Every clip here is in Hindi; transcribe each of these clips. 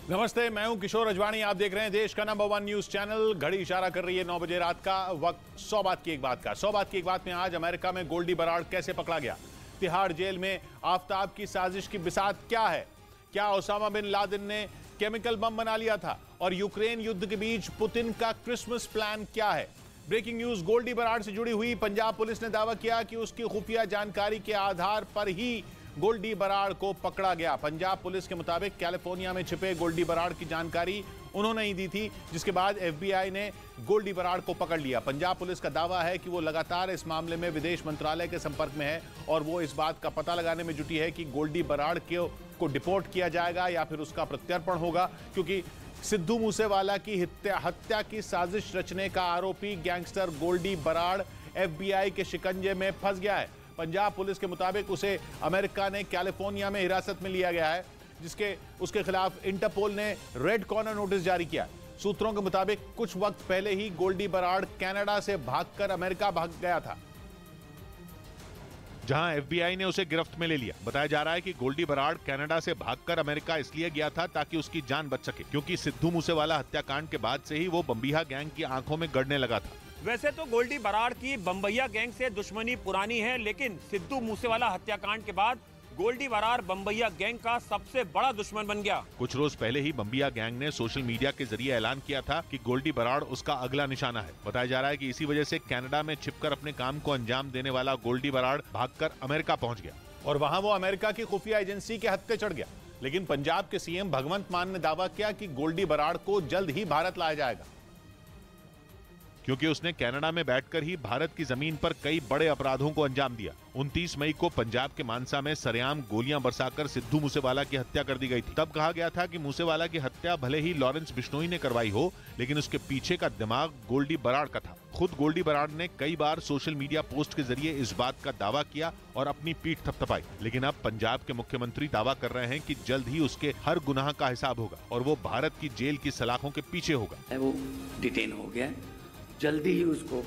नमस्ते, मैं हूं किशोर अजवाणी। आप देख रहे हैं देश का नंबर 1 न्यूज चैनल। घड़ी इशारा कर रही है 9 बजे रात का वक्त। 100 बात की एक बात का। 100 बात की एक बात में आज अमेरिका में गोल्डी बराड़ कैसे पकड़ा गया, तिहाड़ जेल में आफताब की साजिश की बिसात क्या है, क्या ओसामा बिन लादेन ने केमिकल बम बना लिया था, और यूक्रेन युद्ध के बीच पुतिन का क्रिसमस प्लान क्या है। ब्रेकिंग न्यूज, गोल्डी बराड़ से जुड़ी हुई पंजाब पुलिस ने दावा किया कि उसकी खुफिया जानकारी के आधार पर ही गोल्डी बराड़ को पकड़ा गया। पंजाब पुलिस के मुताबिक कैलिफोर्निया में छिपे गोल्डी बराड़ की जानकारी उन्होंने ही दी थी, जिसके बाद एफबीआई ने गोल्डी बराड़ को पकड़ लिया। पंजाब पुलिस का दावा है कि वो लगातार इस मामले में विदेश मंत्रालय के संपर्क में है और वो इस बात का पता लगाने में जुटी है कि गोल्डी बराड़ को डिपोर्ट किया जाएगा या फिर उसका प्रत्यर्पण होगा, क्योंकि सिद्धू मूसेवाला की हत्या की साजिश रचने का आरोपी गैंगस्टर गोल्डी बराड़ एफबीआई के शिकंजे में फंस गया है। पंजाब पुलिस के मुताबिक उसे अमेरिका ने कैलिफोर्निया में हिरासत में लिया गया है, उसके खिलाफ इंटरपोल ने रेड कॉर्नर नोटिस जारी किया। सूत्रों के मुताबिक कुछ वक्त पहले ही गोल्डी बराड़ कनाडा से भागकर अमेरिका भाग गया था, जहां एफबीआई ने उसे गिरफ्त में ले लिया। बताया जा रहा है कि गोल्डी बराड़ कनाडा से भागकर अमेरिका इसलिए गया था ताकि उसकी जान बच सके, क्योंकि सिद्धू मूसेवाला हत्याकांड के बाद से ही वो बम्बिहा गैंग की आंखों में गड़ने लगा था। वैसे तो गोल्डी बराड़ की बम्बैया गैंग से दुश्मनी पुरानी है, लेकिन सिद्धू मूसेवाला हत्याकांड के बाद गोल्डी बराड़ बम्बैया गैंग का सबसे बड़ा दुश्मन बन गया। कुछ रोज पहले ही बम्बिया गैंग ने सोशल मीडिया के जरिए ऐलान किया था कि गोल्डी बराड़ उसका अगला निशाना है। बताया जा रहा है कि इसी वजह से कनाडा में छिपकर अपने काम को अंजाम देने वाला गोल्डी बराड़ भागकर अमेरिका पहुंच गया और वहां वो अमेरिका की खुफिया एजेंसी के हत्थे चढ़ गया। लेकिन पंजाब के सीएम भगवंत मान ने दावा किया कि गोल्डी बराड़ को जल्द ही भारत लाया जाएगा, क्योंकि उसने कनाडा में बैठकर ही भारत की जमीन पर कई बड़े अपराधों को अंजाम दिया। 29 मई को पंजाब के मानसा में सरेआम गोलियां बरसाकर सिद्धू मूसेवाला की हत्या कर दी गई थी। तब कहा गया था कि मूसेवाला की हत्या भले ही लॉरेंस बिश्नोई ने करवाई हो, लेकिन उसके पीछे का दिमाग गोल्डी बराड़ का था। खुद गोल्डी बराड़ ने कई बार सोशल मीडिया पोस्ट के जरिए इस बात का दावा किया और अपनी पीठ थपथपाई। लेकिन अब पंजाब के मुख्यमंत्री दावा कर रहे हैं कि जल्द ही उसके हर गुनाह का हिसाब होगा और वो भारत की जेल की सलाखों के पीछे होगा। वो डिटेन हो गया, जल्दी ही उसको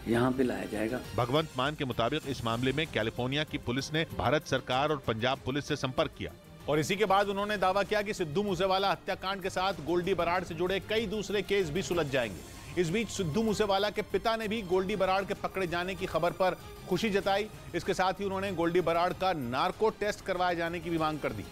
यहाँ पे लाया जाएगा। भगवंत मान के मुताबिक इस मामले में कैलिफोर्निया की पुलिस ने भारत सरकार और पंजाब पुलिस से संपर्क किया और इसी के बाद उन्होंने दावा किया कि सिद्धू मूसेवाला हत्याकांड के साथ गोल्डी बराड़ से जुड़े कई दूसरे केस भी सुलझ जाएंगे। इस बीच सिद्धू मूसेवाला के पिता ने भी गोल्डी बराड़ के पकड़े जाने की खबर पर खुशी जताई। इसके साथ ही उन्होंने गोल्डी बराड़ का नार्को टेस्ट करवाए जाने की भी मांग कर दी,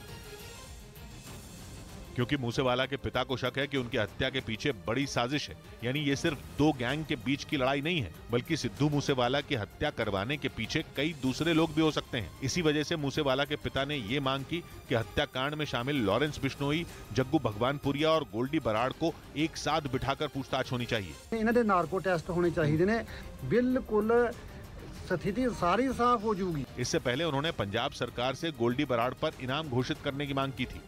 क्योंकि मूसेवाला के पिता को शक है कि उनकी हत्या के पीछे बड़ी साजिश है। यानी ये सिर्फ दो गैंग के बीच की लड़ाई नहीं है, बल्कि सिद्धू मूसेवाला की हत्या करवाने के पीछे कई दूसरे लोग भी हो सकते हैं। इसी वजह से मूसेवाला के पिता ने ये मांग की कि हत्याकांड में शामिल लॉरेंस बिश्नोई, जग्गू भगवानपुरिया और गोल्डी बराड़ को एक साथ बिठाकर पूछताछ होनी चाहिए। इन्हां दे नार्को टेस्ट होने चाहिए ने, बिल्कुल स्थिति सारी साफ हो जाएगी। इससे पहले उन्होंने पंजाब सरकार से गोल्डी बराड़ पर इनाम घोषित करने की मांग की थी।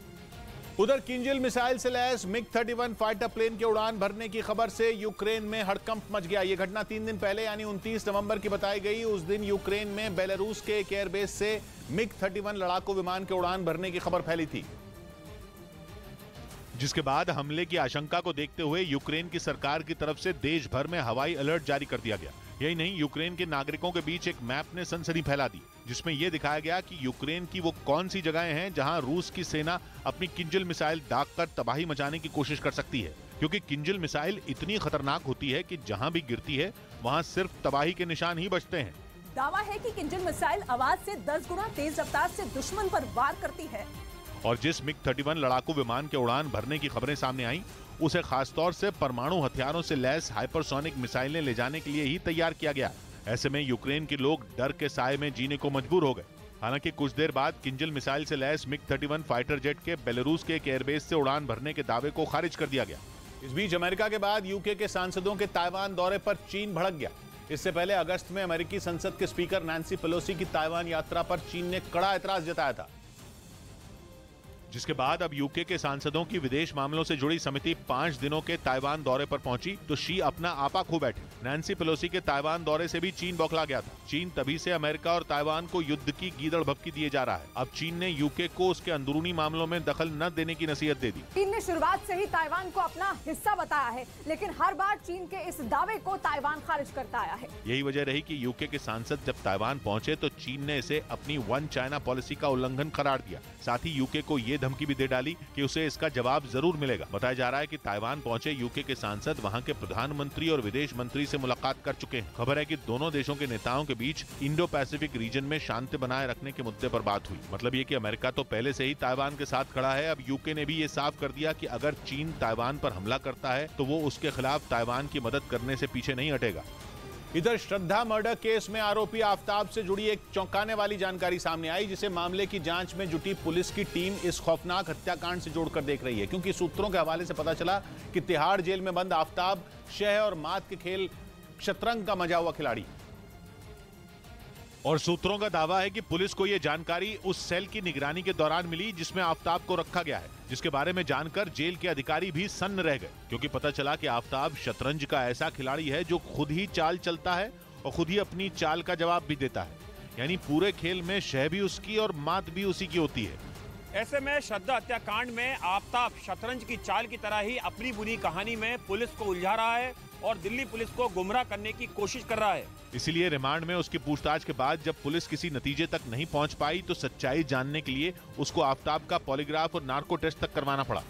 उधर किंजल मिसाइल से लैस मिग-31 फाइटर प्लेन के उड़ान भरने की खबर से यूक्रेन में हड़कंप मच गया। यह घटना 3 दिन पहले यानी 29 नवंबर की बताई गई। उस दिन यूक्रेन में बेलारूस के एक एयरबेस से मिग-31 लड़ाकू विमान के उड़ान भरने की खबर फैली थी, जिसके बाद हमले की आशंका को देखते हुए यूक्रेन की सरकार की तरफ से देश भर में हवाई अलर्ट जारी कर दिया गया। यही नहीं, यूक्रेन के नागरिकों के बीच एक मैप ने सनसनी फैला दी, जिसमें यह दिखाया गया कि यूक्रेन की वो कौन सी जगहें हैं जहां रूस की सेना अपनी किंजल मिसाइल दागकर तबाही मचाने की कोशिश कर सकती है। क्योंकि किंजल मिसाइल इतनी खतरनाक होती है कि जहां भी गिरती है वहां सिर्फ तबाही के निशान ही बचते हैं। दावा है कि किंजल मिसाइल आवाज से 10 गुना तेज रफ्तार से दुश्मन पर वार करती है। और जिस मिग-31 लड़ाकू विमान के उड़ान भरने की खबरें सामने आई, उसे खासतौर से परमाणु हथियारों से लैस हाइपरसोनिक मिसाइलें ले जाने के लिए ही तैयार किया गया। ऐसे में यूक्रेन के लोग डर के साए में जीने को मजबूर हो गए। हालांकि कुछ देर बाद किंजल मिसाइल से लैस मिग-31 फाइटर जेट के बेलारूस के एक एयरबेस से उड़ान भरने के दावे को खारिज कर दिया गया। इस बीच अमेरिका के बाद यूके के सांसदों के ताइवान दौरे पर चीन भड़क गया। इससे पहले अगस्त में अमेरिकी संसद के स्पीकर नैन्सी पेलोसी की ताइवान यात्रा पर चीन ने कड़ा एतराज जताया था, जिसके बाद अब यूके के सांसदों की विदेश मामलों से जुड़ी समिति 5 दिनों के ताइवान दौरे पर पहुंची तो शी अपना आपा खो बैठे। नैन्सी पेलोसी के ताइवान दौरे से भी चीन बौखला गया था। चीन तभी से अमेरिका और ताइवान को युद्ध की गीदड़ भभकी दिए जा रहा है। अब चीन ने यूके को उसके अंदरूनी मामलों में दखल न देने की नसीहत दे दी। चीन ने शुरुआत से ही ताइवान को अपना हिस्सा बताया है, लेकिन हर बार चीन के इस दावे को ताइवान खारिज करता आया है। यही वजह रही कि यूके के सांसद जब ताइवान पहुंचे तो चीन ने इसे अपनी वन चाइना पॉलिसी का उल्लंघन करार दिया। साथ ही यूके को ये ये धमकी भी दे डाली कि उसे इसका जवाब जरूर मिलेगा। बताया जा रहा है कि ताइवान पहुंचे यूके के सांसद वहां के प्रधानमंत्री और विदेश मंत्री से मुलाकात कर चुके हैं। खबर है कि दोनों देशों के नेताओं के बीच इंडो पैसिफिक रीजन में शांति बनाए रखने के मुद्दे पर बात हुई। मतलब ये कि अमेरिका तो पहले से ही ताइवान के साथ खड़ा है। अब यूके ने भी ये साफ कर दिया कि अगर चीन ताइवान पर हमला करता है तो वो उसके खिलाफ ताइवान की मदद करने से पीछे नहीं हटेगा। इधर श्रद्धा मर्डर केस में आरोपी आफ्ताब से जुड़ी एक चौंकाने वाली जानकारी सामने आई, जिसे मामले की जांच में जुटी पुलिस की टीम इस खौफनाक हत्याकांड से जोड़कर देख रही है। क्योंकि सूत्रों के हवाले से पता चला कि तिहाड़ जेल में बंद आफ्ताब शह और मात के खेल शतरंज का मजा हुआ खिलाड़ी। और सूत्रों का दावा है कि पुलिस को यह जानकारी उस सेल की निगरानी के दौरान मिली जिसमें आफ्ताब को रखा गया है, जिसके बारे में जानकर जेल के अधिकारी भी सन्न रह गए। क्योंकि पता चला कि आफ्ताब शतरंज का ऐसा खिलाड़ी है जो खुद ही चाल चलता है और खुद ही अपनी चाल का जवाब भी देता है। यानी पूरे खेल में शह भी उसकी और मात भी उसी की होती है। ऐसे में श्रद्धा हत्याकांड में आफ्ताब शतरंज की चाल की तरह ही अपनी बुरी कहानी में पुलिस को उलझा रहा है और दिल्ली पुलिस को गुमराह करने की कोशिश कर रहा है। इसीलिए रिमांड में उसकी पूछताछ के बाद जब पुलिस किसी नतीजे तक नहीं पहुंच पाई तो सच्चाई जानने के लिए उसको आफ्ताब का पॉलीग्राफ और नार्को टेस्ट तक करवाना पड़ा।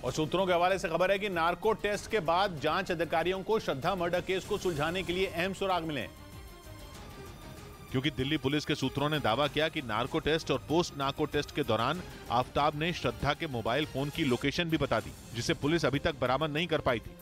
और सूत्रों के हवाले से खबर है कि नार्को टेस्ट के बाद जांच अधिकारियों को श्रद्धा मर्डर केस को सुलझाने के लिए अहम सुराग मिले। क्योंकि दिल्ली पुलिस के सूत्रों ने दावा किया कि नार्को टेस्ट और पोस्ट नार्को टेस्ट के दौरान आफ्ताब ने श्रद्धा के मोबाइल फोन की लोकेशन भी बता दी, जिसे पुलिस अभी तक बरामद नहीं कर पाई थी।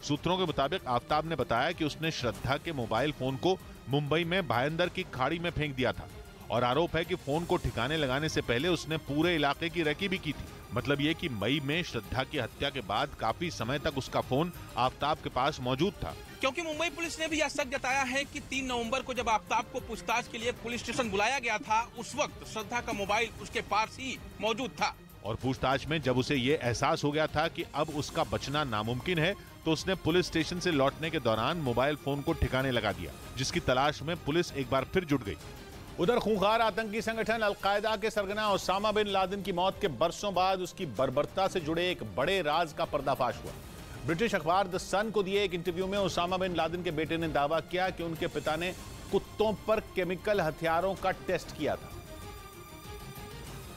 सूत्रों के मुताबिक आफ्ताब ने बताया कि उसने श्रद्धा के मोबाइल फोन को मुंबई में भायंदर की खाड़ी में फेंक दिया था और आरोप है कि फोन को ठिकाने लगाने से पहले उसने पूरे इलाके की रेकी भी की थी। मतलब ये कि मई में श्रद्धा की हत्या के बाद काफी समय तक उसका फोन आफ्ताब के पास मौजूद था। क्योंकि मुंबई पुलिस ने भी यह शक जताया है कि 3 नवंबर को जब आफ्ताब को पूछताछ के लिए पुलिस स्टेशन बुलाया गया था, उस वक्त श्रद्धा का मोबाइल उसके पास ही मौजूद था। और पूछताछ में जब उसे ये एहसास हो गया था कि अब उसका बचना नामुमकिन है तो उसने पुलिस स्टेशन से लौटने के दौरान मोबाइल फोन को ठिकाने लगा दिया, जिसकी तलाश में पुलिस एक बार फिर जुट गई। उधर खूंखार आतंकी संगठन अलकायदा के सरगना ओसामा बिन लादेन की मौत के बरसों बाद उसकी बर्बरता से जुड़े एक बड़े राज का पर्दाफाश हुआ। ब्रिटिश अखबार द सन को दिए एक इंटरव्यू में ओसामा बिन लादेन के बेटे ने दावा किया कि उनके पिता ने कुत्तों पर केमिकल हथियारों का टेस्ट किया था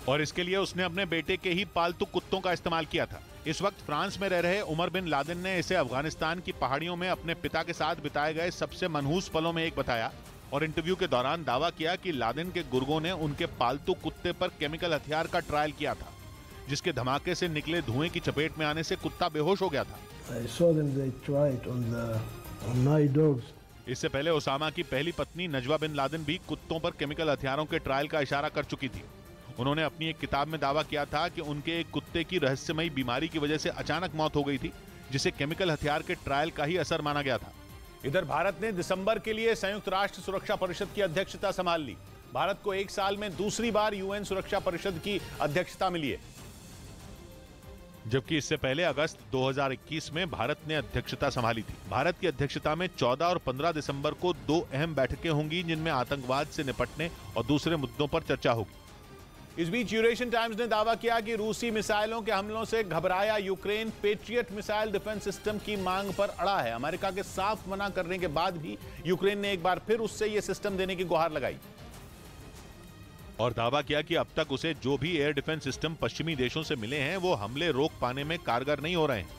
और इसके लिए उसने अपने बेटे के ही पालतू कुत्तों का इस्तेमाल किया था। इस वक्त फ्रांस में रह रहे उमर बिन लादेन ने इसे अफगानिस्तान की पहाड़ियों में अपने पिता के साथ बिताए गए सबसे मनहूस पलों में एक बताया और इंटरव्यू के दौरान दावा किया कि लादेन के गुर्गों ने उनके पालतू कुत्ते पर केमिकल हथियार का ट्रायल किया था, जिसके धमाके से निकले धुएं की चपेट में आने से कुत्ता बेहोश हो गया था। इससे पहले ओसामा की पहली पत्नी नजवा बिन लादेन भी कुत्तों पर केमिकल हथियारों के ट्रायल का इशारा कर चुकी थी। उन्होंने अपनी एक किताब में दावा किया था कि उनके एक कुत्ते की रहस्यमयी बीमारी की वजह से अचानक मौत हो गई थी, जिसे केमिकल हथियार के ट्रायल का ही असर माना गया था। इधर भारत ने दिसंबर के लिए संयुक्त राष्ट्र सुरक्षा परिषद की अध्यक्षता संभाल ली। भारत को एक साल में दूसरी बार यूएन सुरक्षा परिषद की अध्यक्षता मिली है, जबकि इससे पहले अगस्त 2021 में भारत ने अध्यक्षता संभाली थी। भारत की अध्यक्षता में 14 और 15 दिसंबर को 2 अहम बैठकें होंगी, जिनमें आतंकवाद से निपटने और दूसरे मुद्दों पर चर्चा होगी। इस बीच यूरेशियन टाइम्स ने दावा किया कि रूसी मिसाइलों के हमलों से घबराया Ukraine patriot missile defence system की मांग पर अड़ा है। अमेरिका के साफ मना करने के बाद भी यूक्रेन ने एक बार फिर उससे यह सिस्टम देने की गुहार लगाई और दावा किया कि अब तक उसे जो भी एयर डिफेंस सिस्टम पश्चिमी देशों से मिले हैं वो हमले रोक पाने में कारगर नहीं हो रहे हैं।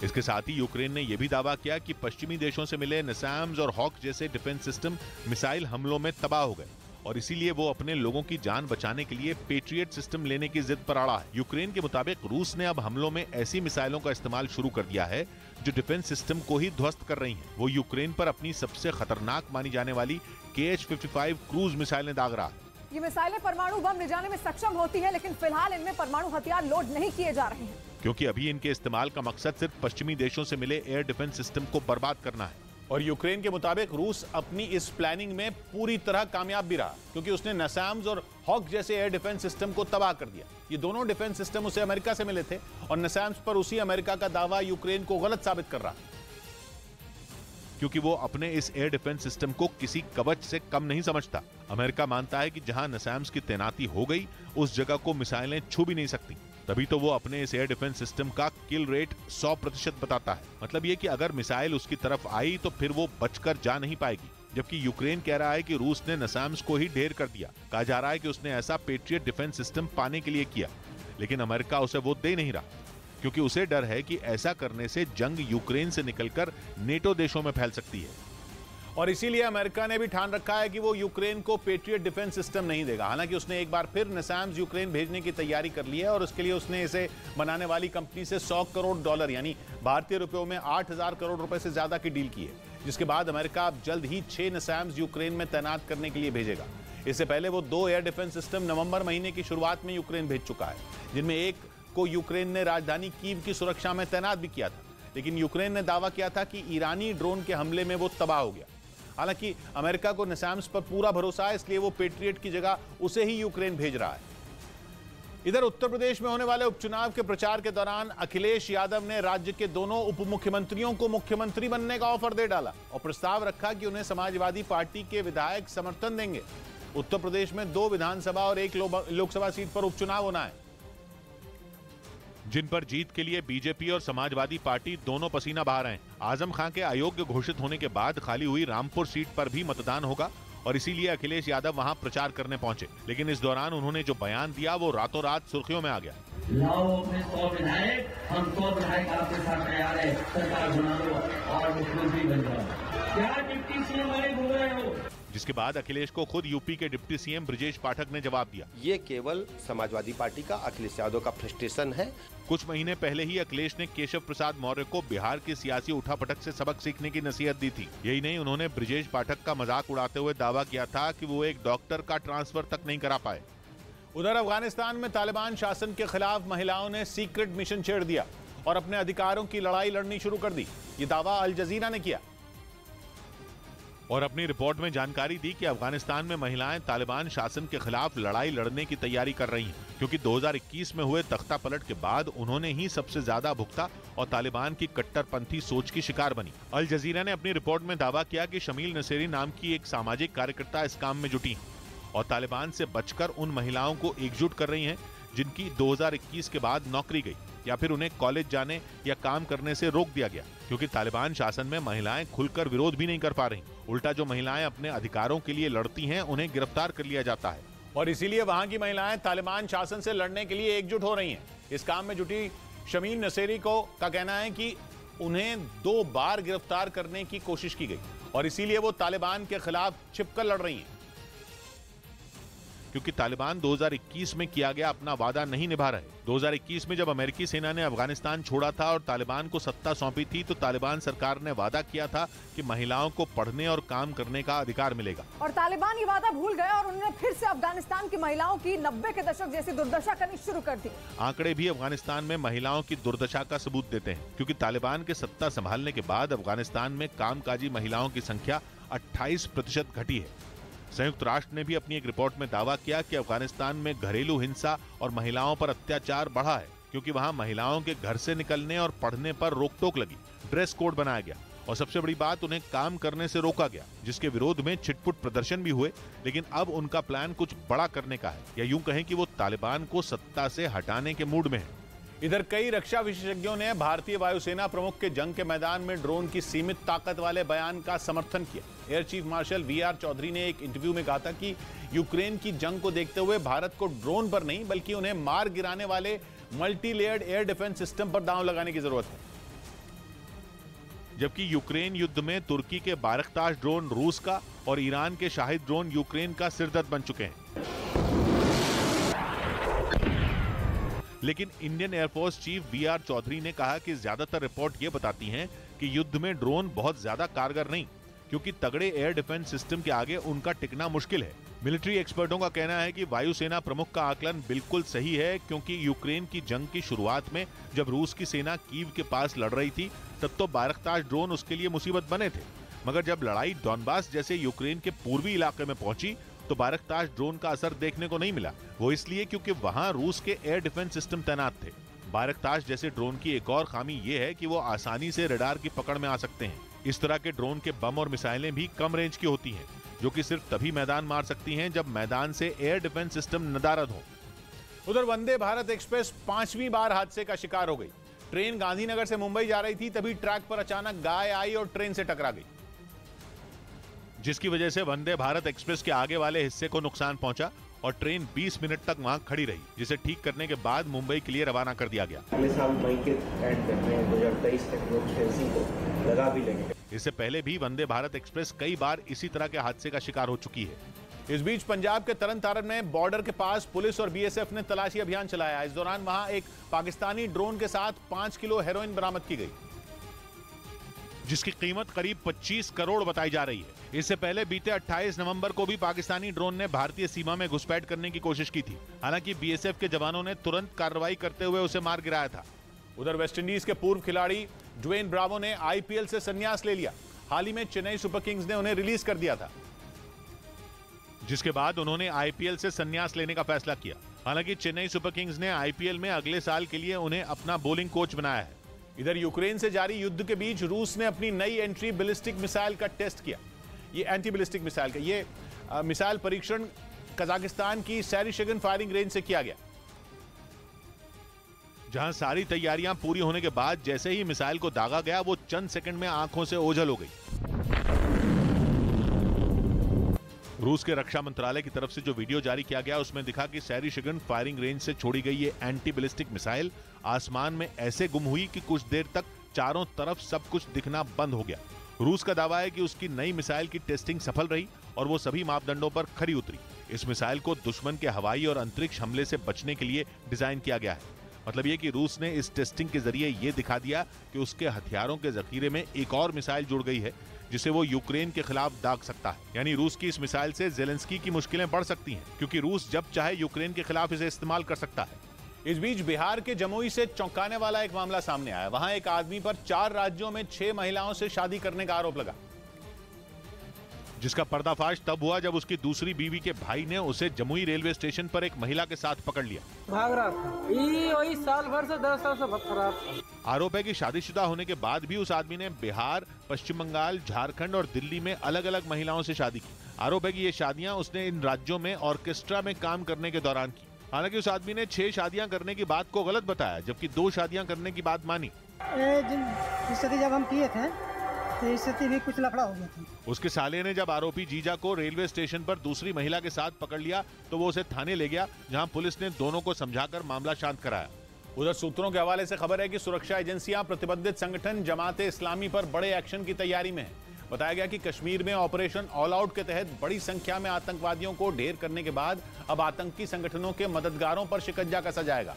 इसके साथ ही यूक्रेन ने यह भी दावा किया कि पश्चिमी देशों से मिले नसैम्स और हॉक जैसे डिफेंस सिस्टम मिसाइल हमलों में तबाह हो गए और इसीलिए वो अपने लोगों की जान बचाने के लिए पेट्रियट सिस्टम लेने की जिद पर अड़ा है। यूक्रेन के मुताबिक रूस ने अब हमलों में ऐसी मिसाइलों का इस्तेमाल शुरू कर दिया है जो डिफेंस सिस्टम को ही ध्वस्त कर रही हैं। वो यूक्रेन पर अपनी सबसे खतरनाक मानी जाने वाली KH-55 क्रूज मिसाइलें दाग रहा है। ये मिसाइलें परमाणु बम ले जाने में सक्षम होती है, लेकिन फिलहाल इनमें परमाणु हथियार लोड नहीं किए जा रहे हैं, क्योंकि अभी इनके इस्तेमाल का मकसद सिर्फ पश्चिमी देशों से मिले एयर डिफेंस सिस्टम को बर्बाद करना है। और यूक्रेन के मुताबिक रूस अपनी इस प्लानिंग में पूरी तरह कामयाब भी रहा, क्योंकि उसने नसैम्स और हॉक जैसे एयर डिफेंस सिस्टम को तबाह कर दिया। ये दोनों डिफेंस सिस्टम उसे अमेरिका से मिले थे और नसैम्स पर उसी अमेरिका का दावा यूक्रेन को गलत साबित कर रहा, क्योंकि वो अपने इस एयर डिफेंस सिस्टम को किसी कवच से कम नहीं समझता। अमेरिका मानता है कि जहां नसैम्स की तैनाती हो गई उस जगह को मिसाइलें छू भी नहीं सकती। तभी तो वो अपने इस एयर डिफेंस सिस्टम का किल रेट 100% बताता है। मतलब ये कि अगर मिसाइल उसकी तरफ आई तो फिर वो बचकर जा नहीं पाएगी। जबकि यूक्रेन कह रहा है कि रूस ने नसाम्स को ही ढेर कर दिया। कहा जा रहा है कि उसने ऐसा पेट्रियट डिफेंस सिस्टम पाने के लिए किया, लेकिन अमेरिका उसे वो दे नहीं रहा, क्योंकि उसे डर है कि ऐसा करने से जंग यूक्रेन से निकलकर नेटो देशों में फैल सकती है। और इसीलिए अमेरिका ने भी ठान रखा है कि वो यूक्रेन को पेट्रियट डिफेंस सिस्टम नहीं देगा। हालांकि उसने एक बार फिर नसाम्स यूक्रेन भेजने की तैयारी कर ली है और उसके लिए उसने इसे बनाने वाली कंपनी से $100 करोड़ यानी भारतीय रुपयों में 8,000 करोड़ रुपए से ज्यादा की डील की है, जिसके बाद अमेरिका अब जल्द ही 6 नसाम्स यूक्रेन में तैनात करने के लिए भेजेगा। इससे पहले वो 2 एयर डिफेंस सिस्टम नवंबर महीने की शुरुआत में यूक्रेन भेज चुका है, जिनमें एक को यूक्रेन ने राजधानी कीव की सुरक्षा में तैनात भी किया था, लेकिन यूक्रेन ने दावा किया था कि ईरानी ड्रोन के हमले में वो तबाह हो गया। हालांकि अमेरिका को नसाम्स पर पूरा भरोसा है, इसलिए वो पेट्रियट की जगह उसे ही यूक्रेन भेज रहा है। इधर उत्तर प्रदेश में होने वाले उपचुनाव के प्रचार के दौरान अखिलेश यादव ने राज्य के दोनों उप मुख्यमंत्रियों को मुख्यमंत्री बनने का ऑफर दे डाला और प्रस्ताव रखा कि उन्हें समाजवादी पार्टी के विधायक समर्थन देंगे। उत्तर प्रदेश में 2 विधानसभा और 1 लोकसभा सीट पर उपचुनाव होना है, जिन पर जीत के लिए बीजेपी और समाजवादी पार्टी दोनों पसीना बहा रहे हैं। आजम खां के अयोग्य घोषित होने के बाद खाली हुई रामपुर सीट पर भी मतदान होगा और इसीलिए अखिलेश यादव वहां प्रचार करने पहुंचे, लेकिन इस दौरान उन्होंने जो बयान दिया वो रातों रात सुर्खियों में आ गया। लाओ अपने 100 विधायक, हम 100 विधायक आपके साथ तैयार है, सरकार बना लो और मुख्यमंत्री बन जाओ। क्या डिप्टी सीएम वाले बोल रहे हो? जिसके बाद अखिलेश को खुद यूपी के डिप्टी सीएम ब्रजेश पाठक ने जवाब दिया, ये केवल समाजवादी पार्टी का, अखिलेश यादव का फ्रस्ट्रेशन है। कुछ महीने पहले ही अखिलेश ने केशव प्रसाद मौर्य को बिहार की सियासी उठापटक से सबक सीखने की नसीहत दी थी। यही नहीं, उन्होंने ब्रजेश पाठक का मजाक उड़ाते हुए दावा किया था कि वो एक डॉक्टर का ट्रांसफर तक नहीं करा पाए। उधर अफगानिस्तान में तालिबान शासन के खिलाफ महिलाओं ने सीक्रेट मिशन छेड़ दिया और अपने अधिकारों की लड़ाई लड़नी शुरू कर दी। ये दावा अल जजीरा ने किया और अपनी रिपोर्ट में जानकारी दी कि अफगानिस्तान में महिलाएं तालिबान शासन के खिलाफ लड़ाई लड़ने की तैयारी कर रही हैं, क्योंकि 2021 में हुए तख्ता पलट के बाद उन्होंने ही सबसे ज्यादा भुगता और तालिबान की कट्टरपंथी सोच की शिकार बनी। अल जजीरा ने अपनी रिपोर्ट में दावा किया कि शमील नसेरी नाम की एक सामाजिक कार्यकर्ता इस काम में जुटी और तालिबान से बचकर उन महिलाओं को एकजुट कर रही हैं जिनकी 2021 के बाद नौकरी गई या फिर उन्हें कॉलेज जाने या काम करने से रोक दिया गया, क्योंकि तालिबान शासन में महिलाएं खुलकर विरोध भी नहीं कर पा रही। उल्टा जो महिलाएं अपने अधिकारों के लिए लड़ती हैं उन्हें गिरफ्तार कर लिया जाता है और इसीलिए वहां की महिलाएं तालिबान शासन से लड़ने के लिए एकजुट हो रही हैं। इस काम में जुटी शमील नसेरी का कहना है कि उन्हें 2 बार गिरफ्तार करने की कोशिश की गई और इसीलिए वो तालिबान के खिलाफ छिपकर लड़ रही हैं, क्योंकि तालिबान 2021 में किया गया अपना वादा नहीं निभा रहे। 2021 में जब अमेरिकी सेना ने अफगानिस्तान छोड़ा था और तालिबान को सत्ता सौंपी थी, तो तालिबान सरकार ने वादा किया था कि महिलाओं को पढ़ने और काम करने का अधिकार मिलेगा, और तालिबान ये वादा भूल गए और उन्होंने फिर से अफगानिस्तान की महिलाओं की 90 के दशक जैसी दुर्दशा करनी शुरू कर दी। आंकड़े भी अफगानिस्तान में महिलाओं की दुर्दशा का सबूत देते हैं, क्योंकि तालिबान के सत्ता संभालने के बाद अफगानिस्तान में कामकाजी महिलाओं की संख्या 28% घटी है। संयुक्त राष्ट्र ने भी अपनी एक रिपोर्ट में दावा किया कि अफगानिस्तान में घरेलू हिंसा और महिलाओं पर अत्याचार बढ़ा है, क्योंकि वहां महिलाओं के घर से निकलने और पढ़ने पर रोक-टोक लगी, ड्रेस कोड बनाया गया और सबसे बड़ी बात, उन्हें काम करने से रोका गया, जिसके विरोध में छिटपुट प्रदर्शन भी हुए। लेकिन अब उनका प्लान कुछ बड़ा करने का है, या यूं कहें कि वो तालिबान को सत्ता से हटाने के मूड में है। इधर कई रक्षा विशेषज्ञों ने भारतीय वायुसेना प्रमुख के जंग के मैदान में ड्रोन की सीमित ताकत वाले बयान का समर्थन किया। Air chief marshal VR Chaudhari ने एक इंटरव्यू में कहा था कि यूक्रेन की जंग को देखते हुए भारत को ड्रोन पर नहीं बल्कि उन्हें मार गिराने वाले multi layered air defence system पर दांव लगाने की जरूरत है। जबकि यूक्रेन युद्ध में तुर्की के बारकताश ड्रोन रूस का और ईरान के शाहिद ड्रोन यूक्रेन का सिरदर्द बन चुके हैं। लेकिन Indian air force chief VR Chaudhari ने कहा कि ज्यादातर रिपोर्ट ये बताती हैं कि युद्ध में ड्रोन बहुत ज्यादा कारगर नहीं, क्योंकि तगड़े एयर डिफेंस सिस्टम के आगे उनका टिकना मुश्किल है। मिलिट्री एक्सपर्टों का कहना है कि वायुसेना प्रमुख का आकलन बिल्कुल सही है, क्योंकि यूक्रेन की जंग की शुरुआत में जब रूस की सेना कीव के पास लड़ रही थी, तब तो बारकताश ड्रोन उसके लिए मुसीबत बने थे, मगर जब लड़ाई डॉनबास जैसे यूक्रेन के पूर्वी इलाके में पहुंची तो बारकताश ड्रोन का असर देखने को नहीं मिला। वो इसलिए क्योंकि वहां रूस के एयर डिफेंस सिस्टम तैनात थे। बारकताश जैसे ड्रोन की एक और खामी ये है कि वो आसानी से रडार की पकड़ में आ सकते हैं। इस तरह के ड्रोन के बम और मिसाइलें भी कम रेंज की होती हैं, जो कि सिर्फ तभी मैदान मार सकती हैं जब मैदान से एयर डिफेंस सिस्टम नदारद हो। उधर वंदे भारत एक्सप्रेस 5वीं बार हादसे का शिकार हो गई। ट्रेन गांधीनगर से मुंबई जा रही थी, तभी ट्रैक पर अचानक गाय आई और ट्रेन से टकरा गई, जिसकी वजह से वंदे भारत एक्सप्रेस के आगे वाले हिस्से को नुकसान पहुंचा और ट्रेन 20 मिनट तक वहां खड़ी रही, जिसे ठीक करने के बाद मुंबई के लिए रवाना कर दिया गया। अगले साल मई के एंड में 2023 तक लोग फेंसिंग को लगा भी लेंगे। इससे पहले भी वंदे भारत एक्सप्रेस कई बार इसी तरह के हादसे का शिकार हो चुकी है। इस बीच पंजाब के तरन तारण में बॉर्डर के पास पुलिस और बीएसएफ ने तलाशी अभियान चलाया। इस दौरान वहां एक पाकिस्तानी ड्रोन के साथ 5 किलो हेरोइन बरामद की गई, जिसकी कीमत करीब 25 करोड़ बताई जा रही है। इससे पहले बीते 28 नवंबर को भी पाकिस्तानी ड्रोन ने भारतीय सीमा में घुसपैठ करने की कोशिश की थी। हालांकि बीएसएफ के जवानों ने तुरंत कार्रवाई करते हुए उसे मार गिराया था। उधर वेस्टइंडीज के पूर्व खिलाड़ी ड्वेन ब्रावो ने आईपीएल से संन्यास ले लिया। हाल ही में चेन्नई सुपर किंग्स ने उन्हें रिलीज कर दिया था, जिसके बाद उन्होंने आईपीएल से संन्यास लेने का फैसला किया। हालांकि चेन्नई सुपर किंग्स ने आईपीएल में अगले साल के लिए उन्हें अपना बॉलिंग कोच बनाया है। इधर यूक्रेन से जारी युद्ध के बीच रूस ने अपनी नई एंटी बैलिस्टिक मिसाइल का टेस्ट किया। ये एंटी बैलिस्टिक मिसाइल का ये मिसाइल परीक्षण कजाकिस्तान की सैरिशगन फायरिंग रेंज से किया गया, जहां सारी तैयारियां पूरी होने के बाद जैसे ही मिसाइल को दागा गया, वो चंद सेकंड में आंखों से ओझल हो गई। रूस के रक्षा मंत्रालय की तरफ से जो वीडियो जारी किया गया, उसमें दिखा कि सैरिशगन फायरिंग रेंज से छोड़ी गई ये एंटी बैलिस्टिक मिसाइल आसमान में ऐसे गुम हुई कि कुछ देर तक चारों तरफ सब कुछ दिखना बंद हो गया। रूस का दावा है कि उसकी नई मिसाइल की टेस्टिंग सफल रही और वो सभी मापदंडों पर खरी उतरी। इस मिसाइल को दुश्मन के हवाई और अंतरिक्ष हमले से बचने के लिए डिजाइन किया गया है। मतलब ये कि रूस ने इस टेस्टिंग के जरिए ये दिखा दिया कि उसके हथियारों के जखीरे में एक और मिसाइल जुड़ गई है, जिसे वो यूक्रेन के खिलाफ दाग सकता है। यानी रूस की इस मिसाइल से जेलेंस्की की मुश्किलें बढ़ सकती हैं, क्योंकि रूस जब चाहे यूक्रेन के खिलाफ इसे इस्तेमाल कर सकता है। इस बीच बिहार के जमुई से चौंकाने वाला एक मामला सामने आया। वहां एक आदमी पर 4 राज्यों में 6 महिलाओं से शादी करने का आरोप लगा, जिसका पर्दाफाश तब हुआ जब उसकी दूसरी बीवी के भाई ने उसे जमुई रेलवे स्टेशन पर एक महिला के साथ पकड़ लिया। भाग रहा था, वही साल भर से 10 साल से बहुत खराब था। आरोप है कि शादीशुदा होने के बाद भी उस आदमी ने बिहार, पश्चिम बंगाल, झारखंड और दिल्ली में अलग अलग महिलाओं से शादी की। आरोप है कि ये शादियां उसने इन राज्यों में ऑर्केस्ट्रा में काम करने के दौरान की। हालांकि उस आदमी ने 6 शादियां करने की बात को गलत बताया, जबकि 2 शादियां करने की बात मानी। जब हम किए थे तो इससे भी कुछ लफड़ा हो गया था। उसके साले ने जब आरोपी जीजा को रेलवे स्टेशन पर दूसरी महिला के साथ पकड़ लिया तो वो उसे थाने ले गया, जहां पुलिस ने दोनों को समझाकर मामला शांत कराया। उधर सूत्रों के हवाले से खबर है कि सुरक्षा एजेंसियां प्रतिबंधित संगठन जमाते इस्लामी पर बड़े एक्शन की तैयारी में है। बताया गया कि कश्मीर में ऑपरेशन ऑल आउट के तहत बड़ी संख्या में आतंकवादियों को ढेर करने के बाद अब आतंकी संगठनों के मददगारों पर शिकंजा कसा जाएगा।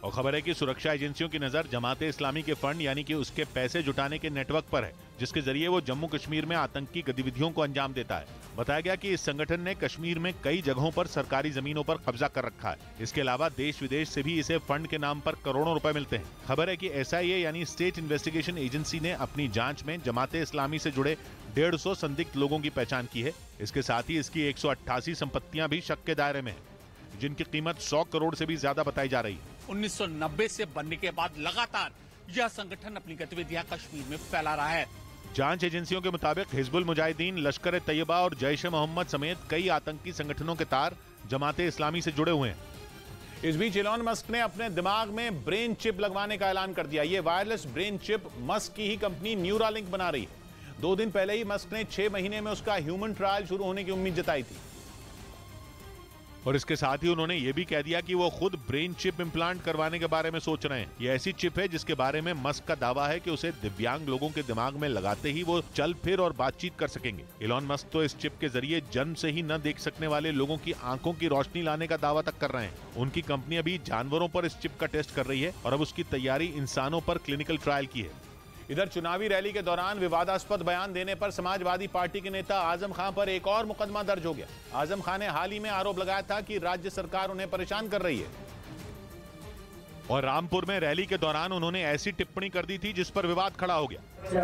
और खबर है कि सुरक्षा एजेंसियों की नजर जमाते इस्लामी के फंड यानी कि उसके पैसे जुटाने के नेटवर्क पर है, जिसके जरिए वो जम्मू कश्मीर में आतंकी गतिविधियों को अंजाम देता है। बताया गया कि इस संगठन ने कश्मीर में कई जगहों पर सरकारी जमीनों पर कब्जा कर रखा है। इसके अलावा देश विदेश से भी इसे फंड के नाम पर करोड़ों रुपए मिलते हैं। खबर है कि SIA यानी स्टेट इन्वेस्टिगेशन एजेंसी ने अपनी जांच में जमाते इस्लामी से जुड़े 150 संदिग्ध लोगों की पहचान की है। इसके साथ ही इसकी 188 संपत्तियां भी शक के दायरे में है, जिनकी कीमत 100 करोड़ से भी ज्यादा बताई जा रही है। 1990 से बनने के बाद लगातार यह संगठन अपनी गतिविधियां कश्मीर में फैला रहा है। जांच एजेंसियों के मुताबिक हिजबुल मुजाहिदीन, लश्कर तैयबा और जैश-ए-मोहम्मद समेत कई आतंकी संगठनों के तार जमाते इस्लामी से जुड़े हुए हैं। इस बीच इलॉन मस्क ने अपने दिमाग में ब्रेन चिप लगवाने का ऐलान कर दिया। ये वायरलेस ब्रेन चिप मस्क की ही कंपनी न्यूरालिंक बना रही है। 2 दिन पहले ही मस्क ने 6 महीने में उसका ह्यूमन ट्रायल शुरू होने की उम्मीद जताई थी। और इसके साथ ही उन्होंने ये भी कह दिया कि वो खुद ब्रेन चिप इम्प्लांट करवाने के बारे में सोच रहे हैं। ये ऐसी चिप है जिसके बारे में मस्क का दावा है कि उसे दिव्यांग लोगों के दिमाग में लगाते ही वो चल फिर और बातचीत कर सकेंगे। इलॉन मस्क तो इस चिप के जरिए जन्म से ही न देख सकने वाले लोगों की आंखों की रोशनी लाने का दावा तक कर रहे हैं। उनकी कंपनी अभी जानवरों पर इस चिप का टेस्ट कर रही है और अब उसकी तैयारी इंसानों पर क्लिनिकल ट्रायल की है। इधर चुनावी रैली के दौरान विवादास्पद बयान देने पर समाजवादी पार्टी के नेता आजम खान पर एक और मुकदमा दर्ज हो गया। आजम खान ने हाल ही में आरोप लगाया था कि राज्य सरकार उन्हें परेशान कर रही है और रामपुर में रैली के दौरान उन्होंने ऐसी टिप्पणी कर दी थी जिस पर विवाद खड़ा हो गया।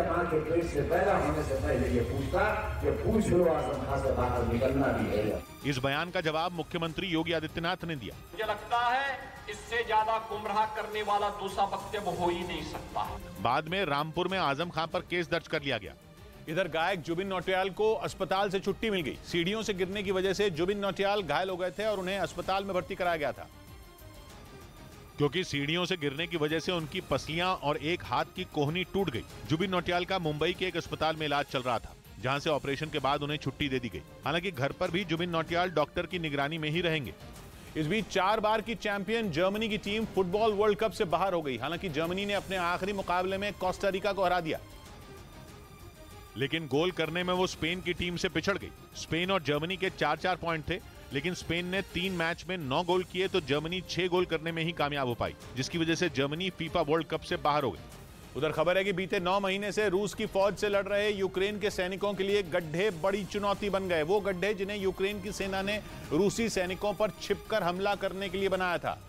मां के पेट से पैदा होने से पहले ये पूछता कि पूछ लो आजम खान से बाहर निकलना भी है। इस बयान का जवाब मुख्यमंत्री योगी आदित्यनाथ ने दिया। मुझे लगता है इससे ज्यादा गुमराह करने वाला दूसरा वक्तव्य हो ही नहीं सकता। बाद में रामपुर में आजम खान पर केस दर्ज कर लिया गया। इधर गायक जुबिन नौटियाल को अस्पताल से छुट्टी मिल गई। सीढ़ियों से गिरने की वजह से जुबिन नौटियाल घायल हो गए थे और उन्हें अस्पताल में भर्ती कराया गया था, क्योंकि सीढ़ियों से गिरने की वजह से उनकी पसलियां और एक हाथ की कोहनी टूट गई। जुबिन नौटियाल का मुंबई के एक अस्पताल में इलाज चल रहा था। जहां से ऑपरेशन के बाद उन्हें छुट्टी दे दी गई। हालांकि घर पर भी जुबिन नौटियाल डॉक्टर की निगरानी में ही रहेंगे। इस बीच 4 बार की चैंपियन जर्मनी की टीम फुटबॉल वर्ल्ड कप से बाहर हो गई। हालांकि जर्मनी ने अपने आखिरी मुकाबले में कोस्टा रिका को हरा दिया, लेकिन गोल करने में वो स्पेन की टीम से पिछड़ गई। स्पेन और जर्मनी के 4-4 पॉइंट थे, लेकिन स्पेन ने 3 मैच में 9 गोल किए तो जर्मनी 6 गोल करने में ही कामयाब हो पाई, जिसकी वजह से जर्मनी फीफा वर्ल्ड कप से बाहर हो गई। उधर खबर है कि बीते 9 महीने से रूस की फौज से लड़ रहे यूक्रेन के सैनिकों के लिए गड्ढे बड़ी चुनौती बन गए। वो गड्ढे जिन्हें यूक्रेन की सेना ने रूसी सैनिकों पर छिपकर हमला करने के लिए बनाया था,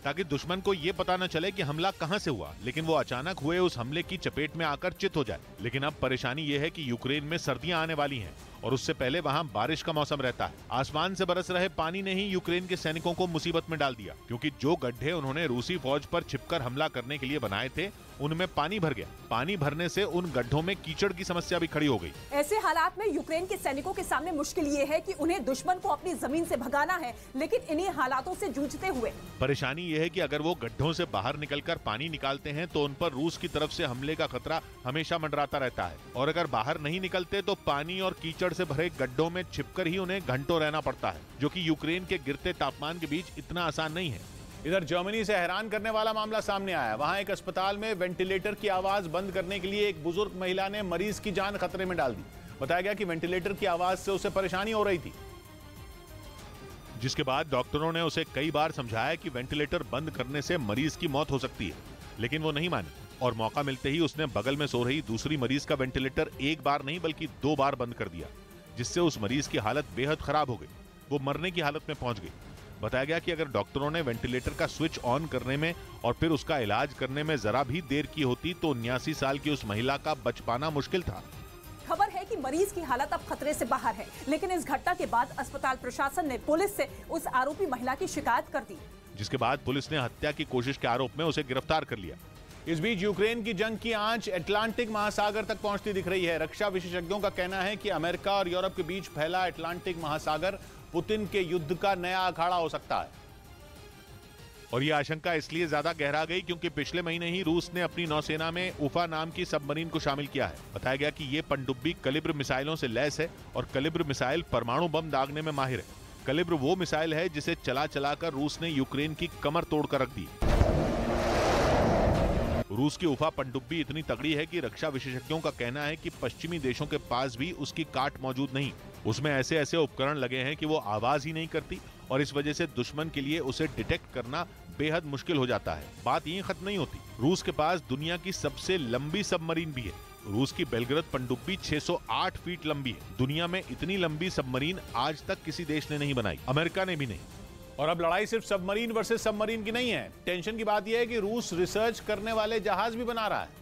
ताकि दुश्मन को यह पता न चले कि हमला कहां से हुआ, लेकिन वो अचानक हुए उस हमले की चपेट में आकर चित हो जाए। लेकिन अब परेशानी यह है कि यूक्रेन में सर्दियां आने वाली हैं और उससे पहले वहां बारिश का मौसम रहता है। आसमान से बरस रहे पानी ने ही यूक्रेन के सैनिकों को मुसीबत में डाल दिया, क्योंकि जो गड्ढे उन्होंने रूसी फौज पर छिपकर हमला करने के लिए बनाए थे उनमें पानी भर गया। पानी भरने से उन गड्ढों में कीचड़ की समस्या भी खड़ी हो गई। ऐसे हालात में यूक्रेन के सैनिकों के सामने मुश्किल ये है कि उन्हें दुश्मन को अपनी जमीन से भगाना है, लेकिन इन्हीं हालातों से जूझते हुए परेशानी यह है कि अगर वो गड्ढों से बाहर निकलकर पानी निकालते हैं तो उन पर रूस की तरफ से हमले का खतरा हमेशा मंडराता रहता है, और अगर बाहर नहीं निकलते तो पानी और कीचड़ से भरे गड्ढों में छिपकर ही उन्हें घंटों रहना पड़ता है, जो कि यूक्रेन के गिरते तापमान के बीच इतना आसान नहीं है। इधर जर्मनी से हैरान करने वाला मामला सामने आया। वहां एक अस्पताल में वेंटिलेटर की आवाज बंद करने के लिए एक बुजुर्ग महिला ने मरीज की जान खतरे में डाल दी। बताया गया कि वेंटिलेटर की आवाज से उसे परेशानी हो रही थी, जिसके बाद डॉक्टरों ने उसे कई बार समझाया कि वेंटिलेटर बंद करने से मरीज की मौत हो सकती है, लेकिन वो नहीं मानी और मौका मिलते ही उसने बगल में सो रही दूसरी मरीज का वेंटिलेटर एक बार नहीं बल्कि 2 बार बंद कर दिया, जिससे उस मरीज की हालत बेहद खराब हो गई। वो मरने की हालत में पहुंच गई। बताया गया कि अगर डॉक्टरों ने वेंटिलेटर का स्विच ऑन करने में और फिर उसका इलाज करने में जरा भी देर की होती तो 79 साल की उस महिला का बच पाना मुश्किल था। खबर है कि मरीज की हालत अब खतरे से बाहर है, लेकिन इस घटना के बाद अस्पताल प्रशासन ने पुलिस से उस आरोपी महिला की शिकायत कर दी, जिसके बाद पुलिस ने हत्या की कोशिश के आरोप में उसे गिरफ्तार कर लिया। इस बीच यूक्रेन की जंग की आंच अटलांटिक महासागर तक पहुंचती दिख रही है। रक्षा विशेषज्ञों का कहना है कि अमेरिका और यूरोप के बीच फैला अटलांटिक महासागर पुतिन के युद्ध का नया अखाड़ा हो सकता है। और यह आशंका इसलिए ज्यादा गहरा गई क्योंकि पिछले महीने ही रूस ने अपनी नौसेना में उफा नाम की सबमरीन को शामिल किया है। बताया गया कि यह पनडुब्बी कलिब्र मिसाइलों से लैस है और कलिब्र मिसाइल परमाणु बम दागने में माहिर है। कलिब्र वो मिसाइल है जिसे चला चलाकर रूस ने यूक्रेन की कमर तोड़कर रख दी। रूस की उफा पनडुब्बी इतनी तगड़ी है कि रक्षा विशेषज्ञों का कहना है कि पश्चिमी देशों के पास भी उसकी काट मौजूद नहीं। उसमें ऐसे ऐसे उपकरण लगे हैं कि वो आवाज ही नहीं करती और इस वजह से दुश्मन के लिए उसे डिटेक्ट करना बेहद मुश्किल हो जाता है। बात यहीं खत्म नहीं होती, रूस के पास दुनिया की सबसे लंबी सबमरीन भी है। रूस की बेलग्रद पनडुब्बी 608 फीट लंबी है। दुनिया में इतनी लंबी सबमरीन आज तक किसी देश ने नहीं बनाई, अमेरिका ने भी नहीं। और अब लड़ाई सिर्फ सबमरीन वर्सेस सबमरीन की नहीं है। टेंशन की बात यह है कि रूस रिसर्च करने वाले जहाज भी बना रहा है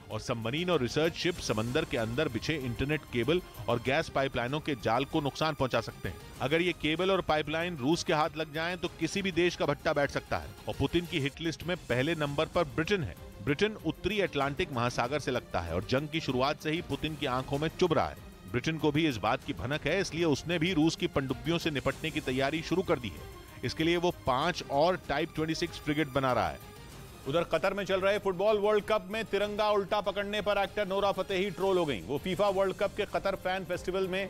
और सबमरीन और रिसर्च शिप समंदर के अंदर बिछे इंटरनेट केबल और गैस पाइपलाइनों के जाल को नुकसान पहुंचा सकते हैं। अगर ये केबल और पाइपलाइन रूस के हाथ लग जाएं तो किसी भी देश का भट्टा बैठ सकता है। और पुतिन की हिट लिस्ट में पहले नंबर पर ब्रिटेन है। ब्रिटेन उत्तरी अटलांटिक महासागर से लगता है और जंग की शुरुआत से ही पुतिन की आंखों में चुभ रहा है। ब्रिटेन को भी इस बात की भनक है, इसलिए उसने भी रूस की पनडुब्बियों से निपटने की तैयारी शुरू कर दी है। इसके लिए वो 5 और टाइप 26 फ्रिगेट बना रहा है। उधर कतर में चल रहे फुटबॉल वर्ल्ड कप में तिरंगा उल्टा पकड़ने पर एक्टर नोरा फतेही ट्रोल हो गई। वो फीफा वर्ल्ड कप के कतर फैन फेस्टिवल में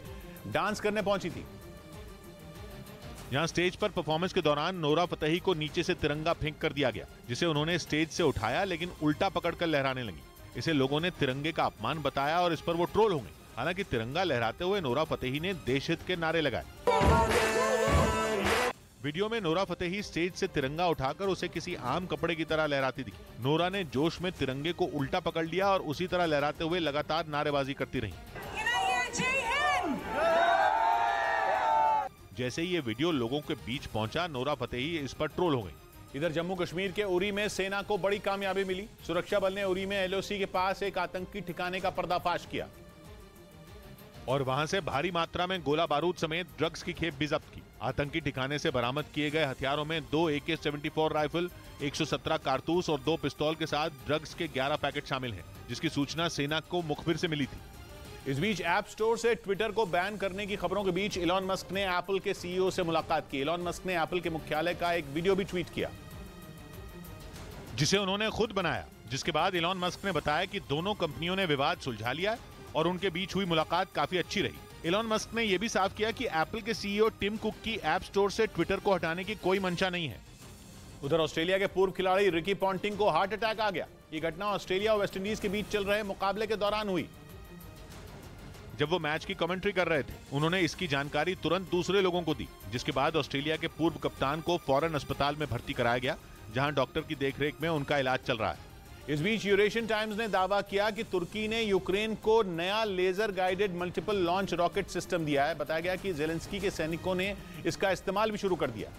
डांस करने पहुंची थी। यहां स्टेज पर परफॉर्मेंस के दौरान नोरा फतेही को नीचे से तिरंगा फेंक कर दिया गया, जिसे उन्होंने स्टेज से उठाया लेकिन उल्टा पकड़कर लहराने लगी। इसे लोगों ने तिरंगे का अपमान बताया और इस पर वो ट्रोल हो गई। हालांकि तिरंगा लहराते हुए नोरा फतेही ने देश हित के नारे लगाए। वीडियो में नोरा फतेही स्टेज से तिरंगा उठाकर उसे किसी आम कपड़े की तरह लहराती दिखी। नोरा ने जोश में तिरंगे को उल्टा पकड़ लिया और उसी तरह लहराते हुए लगातार नारेबाजी करती रही। जैसे ही ये वीडियो लोगों के बीच पहुंचा, नोरा फतेही इस पर ट्रोल हो गई। इधर जम्मू कश्मीर के उरी में सेना को बड़ी कामयाबी मिली। सुरक्षा बल ने उरी में एलओसी के पास एक आतंकी ठिकाने का पर्दाफाश किया और वहां से भारी मात्रा में गोला बारूद समेत ड्रग्स की खेप भी जब्त की। आतंकी ठिकाने से बरामद किए गए हथियारों में 2 AK-74 राइफल, 117 कारतूस और 2 पिस्तौल के साथ ड्रग्स के 11 पैकेट शामिल हैं, जिसकी सूचना सेना को मुखबिर से मिली थी। इस बीच ऐप स्टोर से ट्विटर को बैन करने की खबरों के बीच इलॉन मस्क ने एप्पल के CEO से मुलाकात की। इलॉन मस्क ने एप्पल के मुख्यालय का एक वीडियो भी ट्वीट किया, जिसे उन्होंने खुद बनाया, जिसके बाद इलॉन मस्क ने बताया कि दोनों कंपनियों ने विवाद सुलझा लिया और उनके बीच हुई मुलाकात काफी अच्छी रही। इलॉन मस्क ने यह भी साफ किया कि एप्पल के सीईओ टिम कुक की ऐप स्टोर से ट्विटर को हटाने की कोई मंशा नहीं है। उधर ऑस्ट्रेलिया के पूर्व खिलाड़ी रिकी पॉन्टिंग को हार्ट अटैक आ गया। ये घटना ऑस्ट्रेलिया और वेस्टइंडीज के बीच चल रहे मुकाबले के दौरान हुई। जब वो मैच की कमेंट्री कर रहे थे, उन्होंने इसकी जानकारी तुरंत दूसरे लोगों को दी, जिसके बाद ऑस्ट्रेलिया के पूर्व कप्तान को फौरन अस्पताल में भर्ती कराया गया, जहां डॉक्टर की देखरेख में उनका इलाज चल रहा है। इस बीच यूरेशियन टाइम्स ने दावा किया कि तुर्की ने यूक्रेन को नया laser guided multiple launch rocket system दिया है। बताया गया कि जेलेंस्की के सैनिकों ने इसका इस्तेमाल भी शुरू कर दिया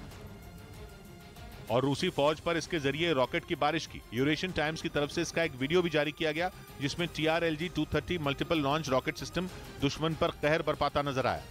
और रूसी फौज पर इसके जरिए रॉकेट की बारिश की। यूरेशियन टाइम्स की तरफ से इसका एक वीडियो भी जारी किया गया, जिसमें TRLG-230 multiple launch rocket system दुश्मन पर कहर बरपाता नजर आया।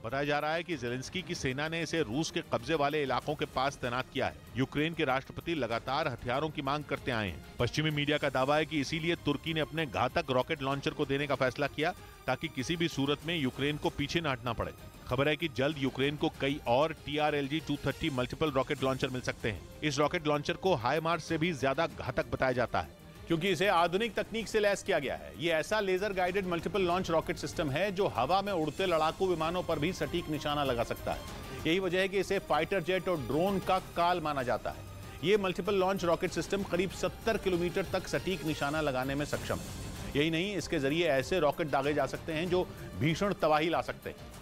बताया जा रहा है कि जेलेंस्की की सेना ने इसे रूस के कब्जे वाले इलाकों के पास तैनात किया है। यूक्रेन के राष्ट्रपति लगातार हथियारों की मांग करते आए हैं। पश्चिमी मीडिया का दावा है कि इसीलिए तुर्की ने अपने घातक रॉकेट लॉन्चर को देने का फैसला किया, ताकि किसी भी सूरत में यूक्रेन को पीछे न हटना पड़े। खबर है कि जल्द यूक्रेन को कई और TRLG-230 मल्टीपल रॉकेट लॉन्चर मिल सकते हैं। इस रॉकेट लॉन्चर को हाइमार्स से भी ज्यादा घातक बताया जाता है, क्योंकि इसे आधुनिक तकनीक से लैस किया गया है। ये ऐसा laser guided multiple launch rocket system है जो हवा में उड़ते लड़ाकू विमानों पर भी सटीक निशाना लगा सकता है। यही वजह है कि इसे फाइटर जेट और ड्रोन का काल माना जाता है। ये मल्टीपल लॉन्च रॉकेट सिस्टम करीब 70 किलोमीटर तक सटीक निशाना लगाने में सक्षम है। यही नहीं, इसके जरिए ऐसे रॉकेट दागे जा सकते हैं जो भीषण तबाही ला सकते हैं।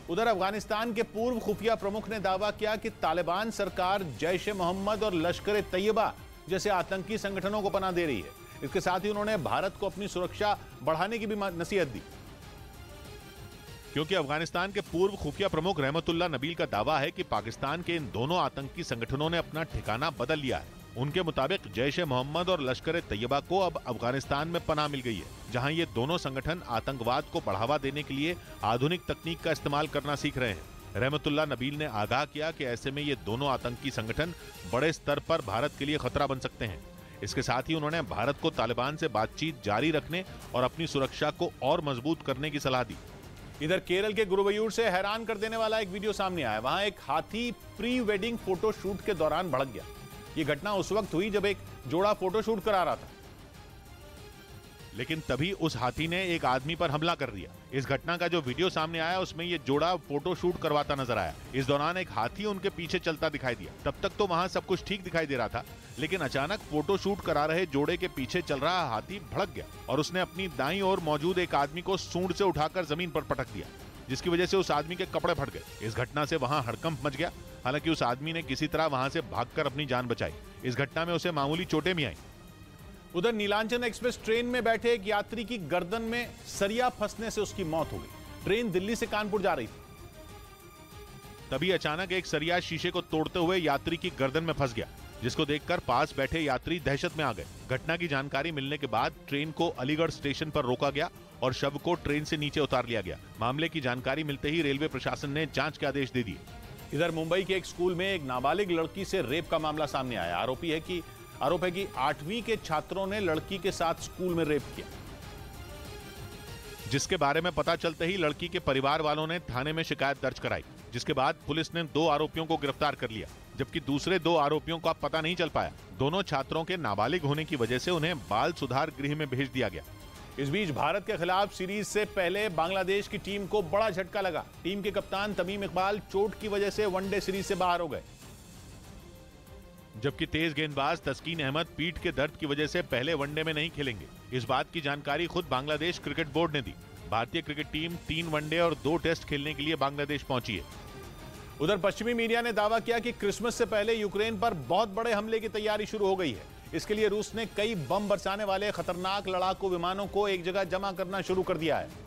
उधर अफगानिस्तान के पूर्व खुफिया प्रमुख ने दावा किया कि तालिबान सरकार जैश-ए-मोहम्मद और लश्कर-ए-तैयबा जैसे आतंकी संगठनों को पनाह दे रही है। इसके साथ ही उन्होंने भारत को अपनी सुरक्षा बढ़ाने की भी नसीहत दी, क्योंकि अफगानिस्तान के पूर्व खुफिया प्रमुख रहमतुल्लाह नबील का दावा है कि पाकिस्तान के इन दोनों आतंकी संगठनों ने अपना ठिकाना बदल लिया है। उनके मुताबिक जैश-ए-मोहम्मद और लश्कर-ए-तैयबा को अब अफगानिस्तान में पनाह मिल गई है, जहां ये दोनों संगठन आतंकवाद को बढ़ावा देने के लिए आधुनिक तकनीक का इस्तेमाल करना सीख रहे हैं। रहमतुल्लाह नबील ने आगाह किया कि ऐसे में ये दोनों आतंकी संगठन बड़े स्तर पर भारत के लिए खतरा बन सकते हैं। इसके साथ ही उन्होंने भारत को तालिबान से बातचीत जारी रखने और अपनी सुरक्षा को और मजबूत करने की सलाह दी। इधर केरल के गुरुवायूर से हैरान कर देने वाला एक वीडियो सामने आया। वहां एक हाथी प्री वेडिंग फोटो शूट के दौरान भड़क गया। ये घटना उस वक्त हुई जब एक जोड़ा फोटो शूट करा रहा था, लेकिन तभी उस हाथी ने एक आदमी पर हमला कर दिया। इस घटना का जो वीडियो सामने आया उसमें ये जोड़ा फोटो शूट करवाता नजर आया। इस दौरान एक हाथी उनके पीछे चलता दिखाई दिया। तब तक तो वहां सब कुछ ठीक दिखाई दे रहा था, लेकिन अचानक फोटो शूट करा रहे जोड़े के पीछे चल रहा हाथी भड़क गया और उसने अपनी दाईं ओर मौजूद एक आदमी को सूंड से उठाकर जमीन पर पटक दिया, जिसकी वजह से उस आदमी के कपड़े फट गए। इस घटना से वहां हड़कंप मच गया। हालांकि उस आदमी ने किसी तरह वहां से भागकर अपनी जान बचाई। इस घटना में उसे मामूली चोटें भी आईं। उधर नीलांचल एक्सप्रेस ट्रेन में बैठे एक यात्री की गर्दन में सरिया फंसने से उसकी मौत हो गई। ट्रेन दिल्ली से कानपुर जा रही थी। तभी अचानक एक सरिया शीशे को तोड़ते हुए यात्री की गर्दन में फंस गया, जिसको देखकर पास बैठे यात्री दहशत में आ गए। घटना की जानकारी मिलने के बाद ट्रेन को अलीगढ़ स्टेशन पर रोका गया और शव को ट्रेन से नीचे उतार लिया गया। मामले की जानकारी मिलते ही रेलवे प्रशासन ने जांच के आदेश दे दिए। इधर मुंबई के एक स्कूल में एक नाबालिग लड़की से रेप का मामला सामने आया। आरोप है कि 8वीं के छात्रों ने लड़की के साथ स्कूल में रेप किया, जिसके बारे में पता चलते ही लड़की के परिवार वालों ने थाने में शिकायत दर्ज कराई, जिसके बाद पुलिस ने 2 आरोपियों को गिरफ्तार कर लिया, जबकि दूसरे 2 आरोपियों का पता नहीं चल पाया। दोनों छात्रों के नाबालिग होने की वजह से उन्हें बाल सुधार गृह में भेज दिया गया। इस बीच भारत के खिलाफ सीरीज से पहले बांग्लादेश की टीम को बड़ा झटका लगा। टीम के कप्तान तमीम इकबाल चोट की वजह से वनडे सीरीज से बाहर हो गए, जबकि तेज गेंदबाज तस्कीन अहमद पीठ के दर्द की वजह से पहले वनडे में नहीं खेलेंगे। इस बात की जानकारी खुद बांग्लादेश क्रिकेट बोर्ड ने दी। भारतीय क्रिकेट टीम 3 वनडे और 2 टेस्ट खेलने के लिए बांग्लादेश पहुंची है। उधर पश्चिमी मीडिया ने दावा किया कि क्रिसमस से पहले यूक्रेन पर बहुत बड़े हमले की तैयारी शुरू हो गई है। इसके लिए रूस ने कई बम बरसाने वाले खतरनाक लड़ाकू विमानों को एक जगह जमा करना शुरू कर दिया है,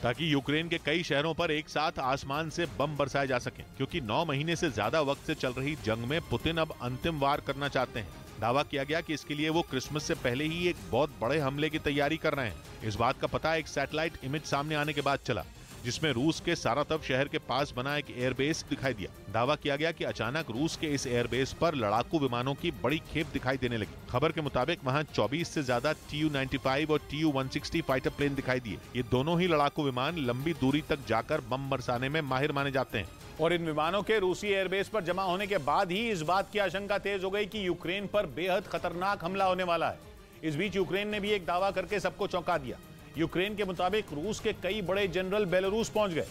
ताकि यूक्रेन के कई शहरों पर एक साथ आसमान से बम बरसाए जा सकें, क्योंकि 9 महीने से ज्यादा वक्त से चल रही जंग में पुतिन अब अंतिम वार करना चाहते हैं। दावा किया गया कि इसके लिए वो क्रिसमस से पहले ही एक बहुत बड़े हमले की तैयारी कर रहे हैं। इस बात का पता एक सैटेलाइट इमेज सामने आने के बाद चला, जिसमें रूस के सारातव शहर के पास बना एक एयरबेस दिखाई दिया। दावा किया गया कि अचानक रूस के इस एयरबेस पर लड़ाकू विमानों की बड़ी खेप दिखाई देने लगी। खबर के मुताबिक वहां 24 से ज्यादा Tu-95 और Tu-160 फाइटर प्लेन दिखाई दिए। ये दोनों ही लड़ाकू विमान लंबी दूरी तक जाकर बम बरसाने में माहिर माने जाते हैं और इन विमानों के रूसी एयरबेस पर जमा होने के बाद ही इस बात की आशंका तेज हो गई कि यूक्रेन पर बेहद खतरनाक हमला होने वाला है। इस बीच यूक्रेन ने भी एक दावा करके सबको चौंका दिया। यूक्रेन के मुताबिक रूस के कई बड़े जनरल बेलारूस पहुंच गए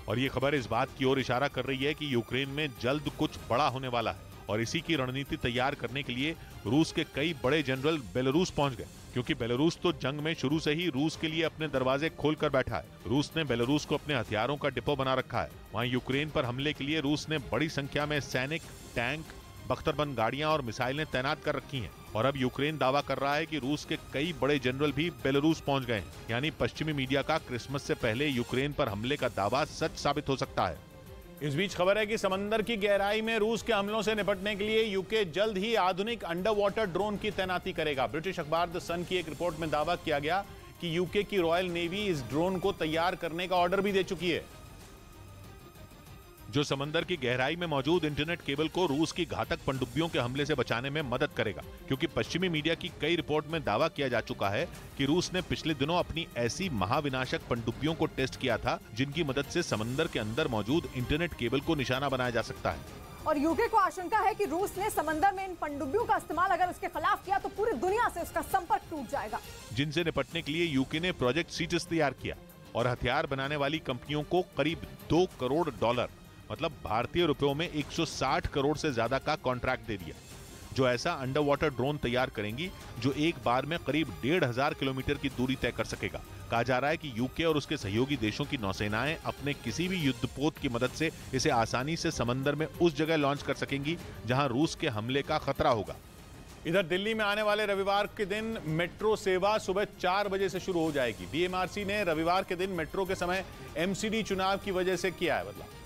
और यह खबर इस बात की ओर इशारा कर रही है कि यूक्रेन में जल्द कुछ बड़ा होने वाला है और इसी की रणनीति तैयार करने के लिए रूस के कई बड़े जनरल बेलारूस पहुंच गए, क्योंकि बेलारूस तो जंग में शुरू से ही रूस के लिए अपने दरवाजे खोलकर बैठा है। रूस ने बेलारूस को अपने हथियारों का डिपो बना रखा है। वहां यूक्रेन पर हमले के लिए रूस ने बड़ी संख्या में सैनिक, टैंक, बख्तरबंद गाड़ियां और मिसाइलें तैनात कर रखी हैं और अब यूक्रेन दावा कर रहा है कि रूस के कई बड़े जनरल भी बेलारूस पहुंच गए हैं। यानी पश्चिमी मीडिया का क्रिसमस से पहले यूक्रेन पर हमले का दावा सच साबित हो सकता है। इस बीच खबर है कि समंदर की गहराई में रूस के हमलों से निपटने के लिए यूके जल्द ही आधुनिक अंडर वाटर ड्रोन की तैनाती करेगा। ब्रिटिश अखबार द सन की एक रिपोर्ट में दावा किया गया कि यूके की रॉयल नेवी इस ड्रोन को तैयार करने का ऑर्डर भी दे चुकी है, जो समंदर की गहराई में मौजूद इंटरनेट केबल को रूस की घातक पनडुब्बियों के हमले से बचाने में मदद करेगा। क्योंकि पश्चिमी मीडिया की कई रिपोर्ट में दावा किया जा चुका है कि रूस ने पिछले दिनों अपनी ऐसी महाविनाशक पनडुब्बियों को टेस्ट किया था जिनकी मदद से समंदर के अंदर मौजूद इंटरनेट केबल को निशाना बनाया जा सकता है। और यूके को आशंका है कि रूस ने समंदर में इन पनडुब्बियों का इस्तेमाल अगर उसके खिलाफ किया तो पूरी दुनिया से उसका संपर्क टूट जाएगा, जिनसे निपटने के लिए यूके ने प्रोजेक्ट सीटस तैयार किया और हथियार बनाने वाली कंपनियों को करीब $2 करोड़ मतलब भारतीय रुपयों में 160 करोड़ से ज्यादा का कॉन्ट्रैक्ट दे दिया, जो ऐसा अंडर वाटर ड्रोन तैयार करेंगी जो एक बार में करीब 1,500 किलोमीटर की दूरी तय कर सकेगा। कहा जा रहा है कि यूके और उसके सहयोगी देशों की नौसेनाएं अपने किसी भी युद्धपोत की मदद से इसे आसानी से समंदर में उस जगह लॉन्च कर सकेंगी जहां रूस के हमले का खतरा होगा। इधर दिल्ली में आने वाले रविवार के दिन मेट्रो सेवा सुबह 4 बजे से शुरू हो जाएगी। डीएमआरसी ने रविवार के दिन मेट्रो के समय एमसीडी चुनाव की वजह से किया है बदलाव,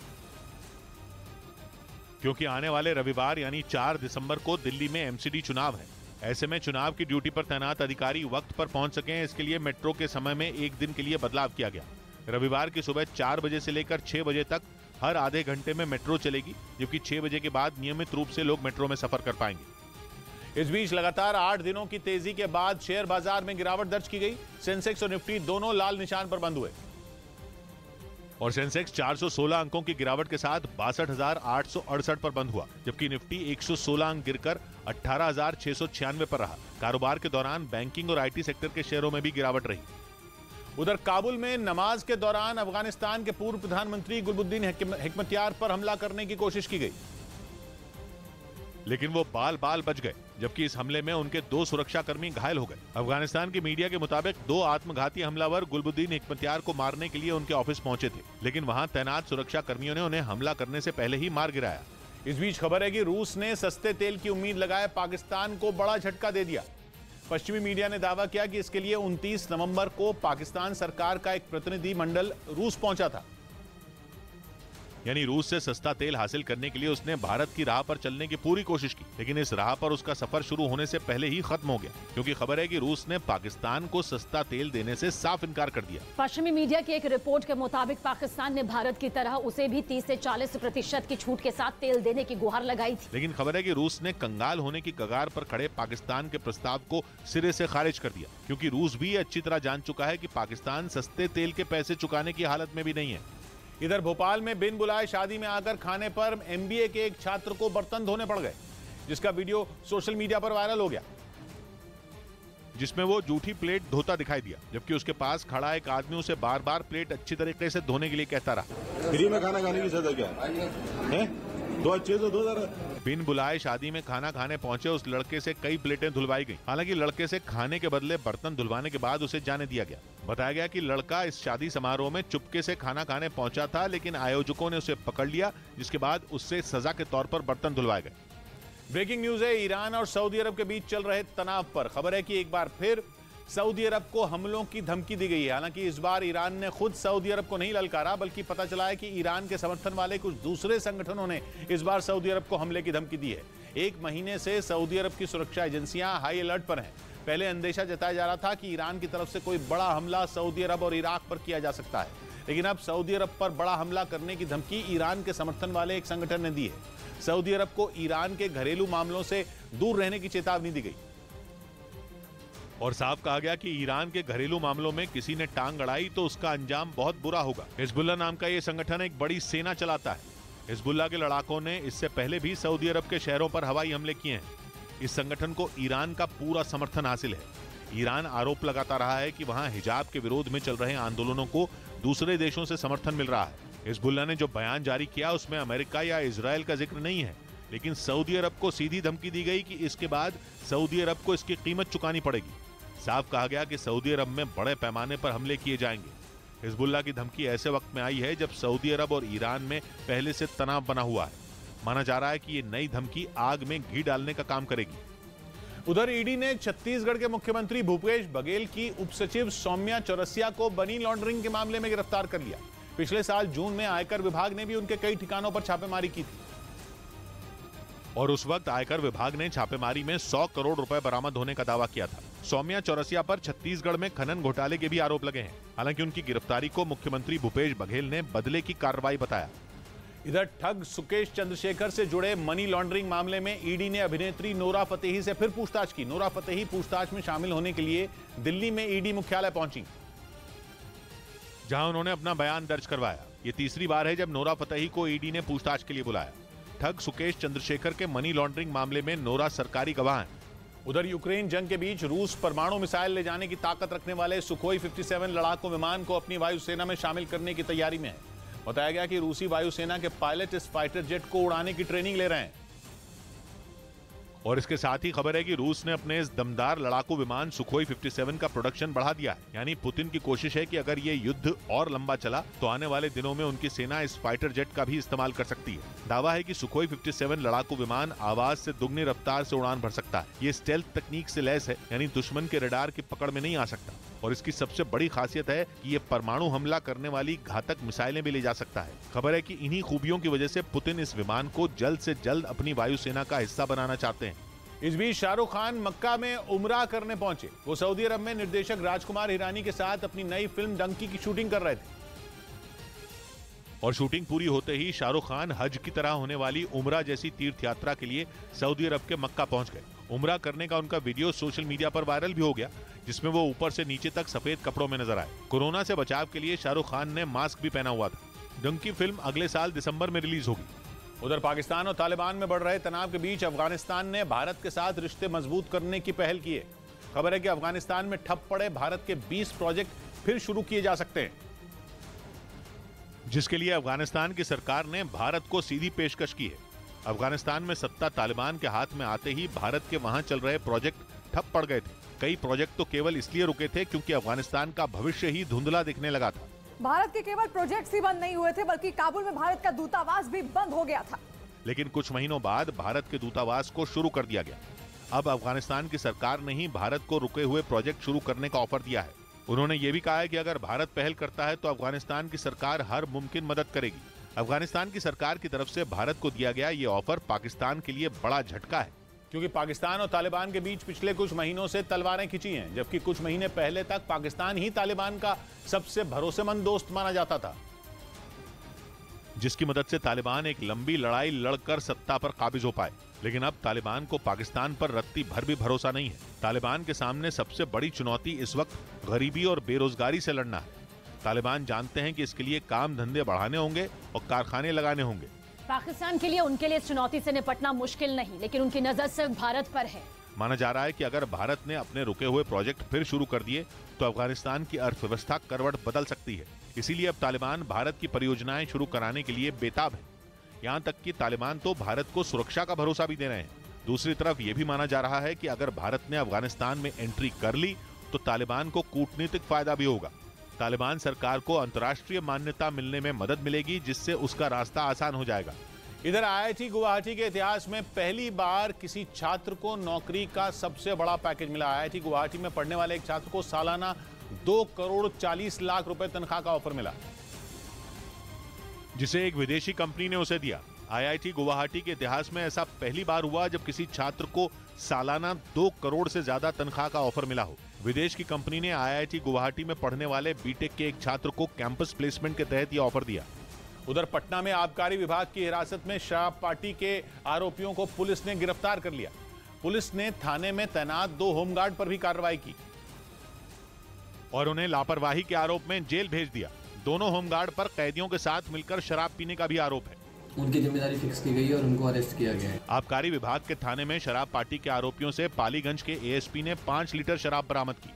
क्योंकि आने वाले रविवार यानी 4 दिसंबर को दिल्ली में एमसीडी चुनाव है। ऐसे में चुनाव की ड्यूटी पर तैनात अधिकारी वक्त पर पहुंच सकें, इसके लिए मेट्रो के समय में एक दिन के लिए बदलाव किया गया। रविवार की सुबह 4 बजे से लेकर 6 बजे तक हर आधे घंटे में मेट्रो चलेगी, जबकि 6 बजे के बाद नियमित रूप से लोग मेट्रो में सफर कर पाएंगे। इस बीच लगातार 8 दिनों की तेजी के बाद शेयर बाजार में गिरावट दर्ज की गई। सेंसेक्स और निफ्टी दोनों लाल निशान पर बंद हुए और सेंसेक्स 416 अंकों की गिरावट के साथ 62,868 पर बंद हुआ, जबकि निफ्टी 116 अंक गिरकर 18,696 पर रहा। कारोबार के दौरान बैंकिंग और आईटी सेक्टर के शेयरों में भी गिरावट रही। उधर काबुल में नमाज के दौरान अफगानिस्तान के पूर्व प्रधानमंत्री गुलबुद्दीन हिकमतयार पर हमला करने की कोशिश की गई, लेकिन वो बाल बाल बच गए, जबकि इस हमले में उनके 2 सुरक्षाकर्मी घायल हो गए। अफगानिस्तान की मीडिया के मुताबिक 2 आत्मघाती हमलावर गुलबुद्दीन हिकमतयार को मारने के लिए उनके ऑफिस पहुंचे थे, लेकिन वहां तैनात सुरक्षा कर्मियों ने उन्हें हमला करने से पहले ही मार गिराया। इस बीच खबर है कि रूस ने सस्ते तेल की उम्मीद लगाए पाकिस्तान को बड़ा झटका दे दिया। पश्चिमी मीडिया ने दावा किया कि इसके लिए 29 नवंबर को पाकिस्तान सरकार का एक प्रतिनिधि मंडल रूस पहुंचा था। यानी रूस से सस्ता तेल हासिल करने के लिए उसने भारत की राह पर चलने की पूरी कोशिश की, लेकिन इस राह पर उसका सफर शुरू होने से पहले ही खत्म हो गया, क्योंकि खबर है कि रूस ने पाकिस्तान को सस्ता तेल देने से साफ इनकार कर दिया। पश्चिमी मीडिया की एक रिपोर्ट के मुताबिक पाकिस्तान ने भारत की तरह उसे भी 30 से 40% की छूट के साथ तेल देने की गुहार लगाई थी, लेकिन खबर है कि रूस ने कंगाल होने की कगार पर खड़े पाकिस्तान के प्रस्ताव को सिरे से खारिज कर दिया, क्योंकि रूस भी अच्छी तरह जान चुका है कि पाकिस्तान सस्ते तेल के पैसे चुकाने की हालत में भी नहीं है। इधर भोपाल में बिन बुलाए शादी में आकर खाने पर एमबीए के एक छात्र को बर्तन धोने पड़ गए, जिसका वीडियो सोशल मीडिया पर वायरल हो गया, जिसमें वो जूठी प्लेट धोता दिखाई दिया, जबकि उसके पास खड़ा एक आदमी उसे बार बार प्लेट अच्छी तरीके से धोने के लिए कहता रहा। फ्री में खाना खाने की सजा क्या है? दो अच्छे से धो जरा। बिन बुलाए शादी में खाना खाने पहुंचे उस लड़के से कई प्लेटें धुलवाई गई। हालांकि लड़के से खाने के बदले बर्तन धुलवाने के बाद उसे जाने दिया गया। बताया गया कि लड़का इस शादी समारोह में चुपके से खाना खाने पहुंचा था, लेकिन आयोजकों ने उसे पकड़ लिया, जिसके बाद उससे सजा के तौर पर बर्तन धुलवाए गए। ब्रेकिंग न्यूज है, ईरान और सऊदी अरब के बीच चल रहे तनाव पर खबर है कि एक बार फिर सऊदी अरब को हमलों की धमकी दी गई है। हालांकि इस बार ईरान ने खुद सऊदी अरब को नहीं ललकारा, बल्कि पता चला है कि ईरान के समर्थन वाले कुछ दूसरे संगठनों ने इस बार सऊदी अरब को हमले की धमकी दी है। 1 महीने से सऊदी अरब की सुरक्षा एजेंसियां हाई अलर्ट पर हैं। पहले अंदेशा जताया जा रहा था कि ईरान की तरफ से कोई बड़ा हमला सऊदी अरब और इराक पर किया जा सकता है, लेकिन अब सऊदी अरब पर बड़ा हमला करने की धमकी ईरान के समर्थन वाले एक संगठन ने दी है। सऊदी अरब को ईरान के घरेलू मामलों से दूर रहने की चेतावनी दी गई। और साफ कहा गया कि ईरान के घरेलू मामलों में किसी ने टांग अड़ाई तो उसका अंजाम बहुत बुरा होगा। हिजबुल्लाह नाम का ये संगठन एक बड़ी सेना चलाता है। हिजबुल्लाह के लड़ाकों ने इससे पहले भी सऊदी अरब के शहरों पर हवाई हमले किए हैं। इस संगठन को ईरान का पूरा समर्थन हासिल है। ईरान आरोप लगाता रहा है कि वहां हिजाब के विरोध में चल रहे आंदोलनों को दूसरे देशों से समर्थन मिल रहा है। हिजबुल्लाह ने जो बयान जारी किया उसमें अमेरिका या इजरायल का जिक्र नहीं है, लेकिन सऊदी अरब को सीधी धमकी दी गई कि इसके बाद सऊदी अरब को इसकी कीमत चुकानी पड़ेगी। साफ कहा गया कि सऊदी अरब में बड़े पैमाने पर हमले किए जाएंगे। हिजबुल्लाह की धमकी ऐसे वक्त में आई है जब सऊदी अरब और ईरान में पहले से तनाव बना हुआ है। माना जा रहा है कि ये नई धमकी आग में घी डालने का काम करेगी। उधर ईडी ने छत्तीसगढ़ के मुख्यमंत्री भूपेश बघेल की उपसचिव सौम्या चौरसिया को मनी लॉन्ड्रिंग के मामले में गिरफ्तार कर लिया। पिछले साल जून में आयकर विभाग ने भी उनके कई ठिकानों पर छापेमारी की थी और उस वक्त आयकर विभाग ने छापेमारी में 100 करोड़ रुपए बरामद होने का दावा किया था। सौम्या चौरसिया पर छत्तीसगढ़ में खनन घोटाले के भी आरोप लगे हैं। हालांकि उनकी गिरफ्तारी को मुख्यमंत्री भूपेश बघेल ने बदले की कार्रवाई बताया। इधर ठग सुकेश चंद्रशेखर से जुड़े मनी लॉन्ड्रिंग मामले में ईडी ने अभिनेत्री नोरा फतेही से फिर पूछताछ की। नोरा फतेही पूछताछ में शामिल होने के लिए दिल्ली में ईडी मुख्यालय पहुंची, जहां उन्होंने अपना बयान दर्ज करवाया। ये तीसरी बार है जब नोरा फतेही को ईडी ने पूछताछ के लिए बुलाया। ठग सुकेश चंद्रशेखर के मनी लॉन्ड्रिंग मामले में नोरा सरकारी गवाह हैं। उधर यूक्रेन जंग के बीच रूस परमाणु मिसाइल ले जाने की ताकत रखने वाले सुखोई 57 लड़ाकू विमान को अपनी वायुसेना में शामिल करने की तैयारी में है। बताया गया कि रूसी वायुसेना के पायलट इस फाइटर जेट को उड़ाने की ट्रेनिंग ले रहे हैं। और इसके साथ ही खबर है कि रूस ने अपने इस दमदार लड़ाकू विमान सुखोई 57 का प्रोडक्शन बढ़ा दिया है। यानी पुतिन की कोशिश है कि अगर ये युद्ध और लंबा चला तो आने वाले दिनों में उनकी सेना इस फाइटर जेट का भी इस्तेमाल कर सकती है। दावा है कि सुखोई 57 लड़ाकू विमान आवाज से दुगनी रफ्तार से उड़ान भर सकता है। ये स्टेल्थ तकनीक से लैस है, यानी दुश्मन के रडार की पकड़ में नहीं आ सकता। और इसकी सबसे बड़ी खासियत है कि ये परमाणु हमला करने वाली घातक मिसाइलें भी ले जा सकता है। खबर है कि इन्हीं खूबियों की वजह से पुतिन इस विमान को जल्द से जल्द अपनी वायुसेना का हिस्सा बनाना चाहते हैं। इस बीच शाहरुख खान मक्का में उमरा करने पहुंचे। वो सऊदी अरब में निर्देशक राजकुमार हिरानी के साथ अपनी नई फिल्म डंकी की शूटिंग कर रहे थे और शूटिंग पूरी होते ही शाहरुख खान हज की तरह होने वाली उमरा जैसी तीर्थ यात्रा के लिए सऊदी अरब के मक्का पहुंच गए। उमरा करने का उनका वीडियो सोशल मीडिया पर वायरल भी हो गया, जिसमें वो ऊपर से नीचे तक सफेद कपड़ों में नजर आए। कोरोना से बचाव के लिए शाहरुख खान ने मास्क भी पहना हुआ था। डंकी फिल्म अगले साल दिसंबर में रिलीज होगी। उधर पाकिस्तान और तालिबान में बढ़ रहे तनाव के बीच अफगानिस्तान ने भारत के साथ रिश्ते मजबूत करने की पहल की है। खबर है कि अफगानिस्तान में ठप पड़े भारत के 20 प्रोजेक्ट फिर शुरू किए जा सकते हैं, जिसके लिए अफगानिस्तान की सरकार ने भारत को सीधी पेशकश की है। अफगानिस्तान में सत्ता तालिबान के हाथ में आते ही भारत के वहां चल रहे प्रोजेक्ट ठप पड़ गए थे। कई प्रोजेक्ट तो केवल इसलिए रुके थे क्योंकि अफगानिस्तान का भविष्य ही धुंधला दिखने लगा था। भारत के केवल प्रोजेक्ट्स ही बंद नहीं हुए थे, बल्कि काबुल में भारत का दूतावास भी बंद हो गया था। लेकिन कुछ महीनों बाद भारत के दूतावास को शुरू कर दिया गया। अब अफगानिस्तान की सरकार ने ही भारत को रुके हुए प्रोजेक्ट शुरू करने का ऑफर दिया है। उन्होंने ये भी कहा है कि अगर भारत पहल करता है तो अफगानिस्तान की सरकार हर मुमकिन मदद करेगी। अफगानिस्तान की सरकार की तरफ से भारत को दिया गया ये ऑफर पाकिस्तान के लिए बड़ा झटका है, क्योंकि पाकिस्तान और तालिबान के बीच पिछले कुछ महीनों से तलवारें खिंची हैं, जबकि कुछ महीने पहले तक पाकिस्तान ही तालिबान का सबसे भरोसेमंद दोस्त माना जाता था, जिसकी मदद से तालिबान एक लंबी लड़ाई लड़कर सत्ता पर काबिज हो पाए। लेकिन अब तालिबान को पाकिस्तान पर रत्ती भर भी भरोसा नहीं है। तालिबान के सामने सबसे बड़ी चुनौती इस वक्त गरीबी और बेरोजगारी से लड़ना है। तालिबान जानते हैं कि इसके लिए काम धंधे बढ़ाने होंगे और कारखाने लगाने होंगे। पाकिस्तान के लिए उनके लिए इस चुनौती से निपटना मुश्किल नहीं, लेकिन उनकी नजर सिर्फ भारत पर है। माना जा रहा है कि अगर भारत ने अपने रुके हुए प्रोजेक्ट फिर शुरू कर दिए तो अफगानिस्तान की अर्थव्यवस्था करवट बदल सकती है। इसीलिए अब तालिबान भारत की परियोजनाएं शुरू कराने के लिए बेताब है। यहाँ तक कि तालिबान तो भारत को सुरक्षा का भरोसा भी दे रहे हैं। दूसरी तरफ ये भी माना जा रहा है कि अगर भारत ने अफगानिस्तान में एंट्री कर ली तो तालिबान को कूटनीतिक फायदा भी होगा। तालिबान सरकार को अंतर्राष्ट्रीय मान्यता मिलने में मदद मिलेगी, जिससे उसका रास्ता आसान हो जाएगा। इधर IIT गुवाहाटी के इतिहास में पहली बार किसी छात्र को नौकरी का सबसे बड़ा पैकेज मिला। IIT गुवाहाटी में पढ़ने वाले एक छात्र को सालाना 2 करोड़ 40 लाख रुपए तनख्वाह का ऑफर मिला, जिसे एक विदेशी कंपनी ने उसे दिया। IIT गुवाहाटी के इतिहास में ऐसा पहली बार हुआ जब किसी छात्र को सालाना 2 करोड़ से ज्यादा तनख्वाह का ऑफर मिला हो। विदेश की कंपनी ने IIT गुवाहाटी में पढ़ने वाले बीटेक के एक छात्र को कैंपस प्लेसमेंट के तहत यह ऑफर दिया। उधर पटना में आबकारी विभाग की हिरासत में शराब पार्टी के आरोपियों को पुलिस ने गिरफ्तार कर लिया। पुलिस ने थाने में तैनात 2 होमगार्ड पर भी कार्रवाई की और उन्हें लापरवाही के आरोप में जेल भेज दिया। दोनों होमगार्ड पर कैदियों के साथ मिलकर शराब पीने का भी आरोप है। उनकी जिम्मेदारी फिक्स की गई है और उनको अरेस्ट किया गया है। आबकारी विभाग के थाने में शराब पार्टी के आरोपियों से पालीगंज के एएसपी ने 5 लीटर शराब बरामद की।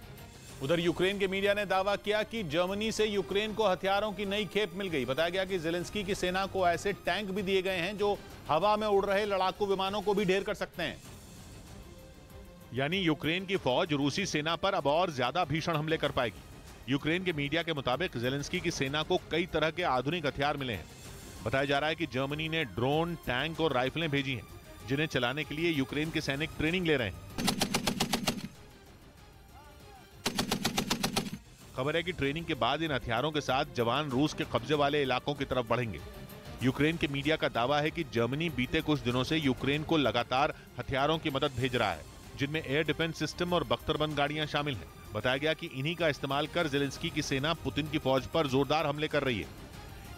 उधर यूक्रेन के मीडिया ने दावा किया कि जर्मनी से यूक्रेन को हथियारों की नई खेप मिल गई। बताया गया कि ज़ेलेंस्की की सेना को ऐसे टैंक भी दिए गए हैं जो हवा में उड़ रहे लड़ाकू विमानों को भी ढेर कर सकते हैं। यानी यूक्रेन की फौज रूसी सेना पर अब और ज्यादा भीषण हमले कर पाएगी। यूक्रेन के मीडिया के मुताबिक ज़ेलेंस्की की सेना को कई तरह के आधुनिक हथियार मिले हैं। बताया जा रहा है कि जर्मनी ने ड्रोन, टैंक और राइफलें भेजी हैं, जिन्हें चलाने के लिए यूक्रेन के सैनिक ट्रेनिंग ले रहे हैं। खबर है कि ट्रेनिंग के बाद इन हथियारों के साथ जवान रूस के कब्जे वाले इलाकों की तरफ बढ़ेंगे। यूक्रेन के मीडिया का दावा है कि जर्मनी बीते कुछ दिनों से यूक्रेन को लगातार हथियारों की मदद भेज रहा है, जिनमें एयर डिफेंस सिस्टम और बख्तरबंद गाड़ियां शामिल हैं। बताया गया कि इन्हीं का इस्तेमाल कर ज़ेलेंस्की की सेना पुतिन की फौज पर जोरदार हमले कर रही है।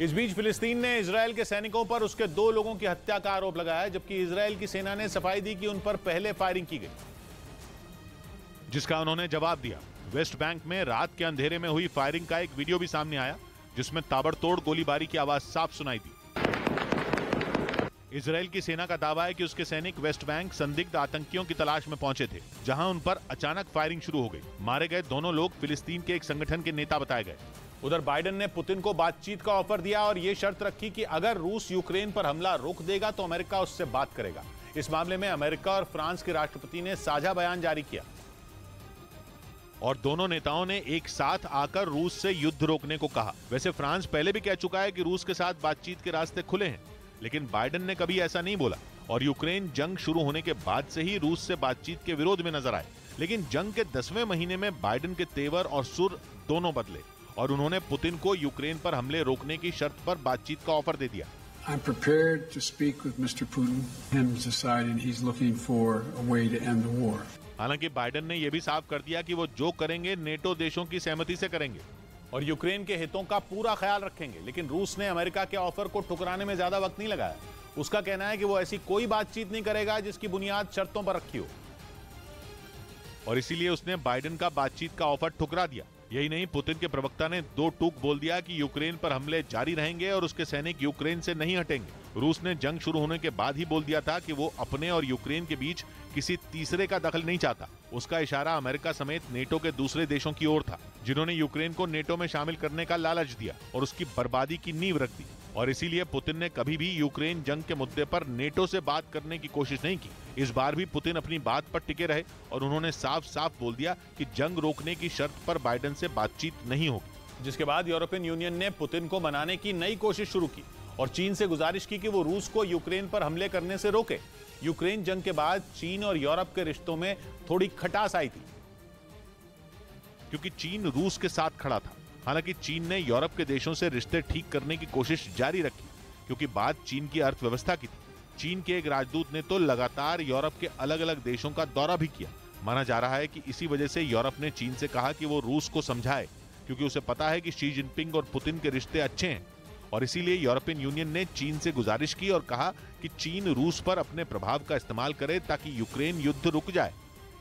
इस बीच फिलिस्तीन ने इजरायल के सैनिकों पर उसके 2 लोगों की हत्या का आरोप लगाया, जबकि इजरायल की सेना ने सफाई दी कि उन पर पहले फायरिंग की गई, जिसका उन्होंने जवाब दिया। वेस्ट बैंक में रात के अंधेरे में हुई फायरिंग का एक वीडियो भी सामने आया, जिसमें ताबड़तोड़ गोलीबारी की आवाज साफ सुनाई दी। इजरायल की सेना का दावा है कि उसके सैनिक वेस्ट बैंक संदिग्ध आतंकियों की तलाश में पहुंचे थे, जहां उन पर अचानक फायरिंग शुरू हो गई। मारे गए दोनों लोग फिलिस्तीन के एक संगठन के नेता बताए गए। उधर बाइडेन ने पुतिन को बातचीत का ऑफर दिया और यह शर्त रखी कि अगर रूस यूक्रेन पर हमला रोक देगा तो अमेरिका उससे बात करेगा। इस मामले में अमेरिका और फ्रांस के राष्ट्रपति ने साझा बयान जारी किया और दोनों नेताओं ने एक साथ आकर रूस से युद्ध रोकने को कहा। वैसे फ्रांस पहले भी कह चुका है कि रूस के साथ बातचीत के रास्ते खुले हैं, लेकिन बाइडेन ने कभी ऐसा नहीं बोला और यूक्रेन जंग शुरू होने के बाद से ही रूस से बातचीत के विरोध में नजर आए। लेकिन जंग के 10वें महीने में बाइडेन के तेवर और सुर दोनों बदले और उन्होंने पुतिन को यूक्रेन पर हमले रोकने की शर्त पर बातचीत का ऑफर दे दिया। I'm prepared to speak with Mr. Putin. Him's deciding he's looking for a way to end the war. हालांकि बाइडेन ने यह भी साफ कर दिया कि वो जो करेंगे नेटो देशों की सहमति से करेंगे और यूक्रेन के हितों का पूरा ख्याल रखेंगे। लेकिन रूस ने अमेरिका के ऑफर को ठुकराने में ज्यादा वक्त नहीं लगाया। उसका कहना है कि वो ऐसी कोई बातचीत नहीं करेगा जिसकी बुनियाद शर्तों पर रखी हो और इसीलिए उसने बाइडेन का बातचीत का ऑफर ठुकरा दिया। यही नहीं, पुतिन के प्रवक्ता ने 2 टूक बोल दिया कि यूक्रेन पर हमले जारी रहेंगे और उसके सैनिक यूक्रेन से नहीं हटेंगे। रूस ने जंग शुरू होने के बाद ही बोल दिया था कि वो अपने और यूक्रेन के बीच किसी तीसरे का दखल नहीं चाहता। उसका इशारा अमेरिका समेत नेटो के दूसरे देशों की ओर था, जिन्होंने यूक्रेन को नेटो में शामिल करने का लालच दिया और उसकी बर्बादी की नींव रख दी। और इसीलिए पुतिन ने कभी भी यूक्रेन जंग के मुद्दे पर नेटो से बात करने की कोशिश नहीं की। इस बार भी पुतिन अपनी बात पर टिके रहे और उन्होंने साफ साफ बोल दिया कि जंग रोकने की शर्त पर बाइडेन से बातचीत नहीं होगी। जिसके बाद यूरोपियन यूनियन ने पुतिन को मनाने की नई कोशिश शुरू की और चीन से गुजारिश की कि वो रूस को यूक्रेन पर हमले करने से रोके। यूक्रेन जंग के बाद चीन और यूरोप के रिश्तों में थोड़ी खटास आई थी, क्योंकि चीन रूस के साथ खड़ा था। हालांकि चीन ने यूरोप के देशों से रिश्ते ठीक करने की कोशिश जारी रखी, क्योंकि बात चीन की अर्थव्यवस्था की थी। चीन के एक राजदूत ने तो लगातार यूरोप के अलग अलग देशों का दौरा भी किया। माना जा रहा है कि इसी वजह से यूरोप ने चीन से कहा कि वो रूस को समझाए, क्योंकि उसे पता है कि शी जिनपिंग और पुतिन के रिश्ते अच्छे हैं और इसीलिए यूरोपियन यूनियन ने चीन से गुजारिश की और कहा कि चीन रूस पर अपने प्रभाव का इस्तेमाल करे ताकि यूक्रेन युद्ध रुक जाए।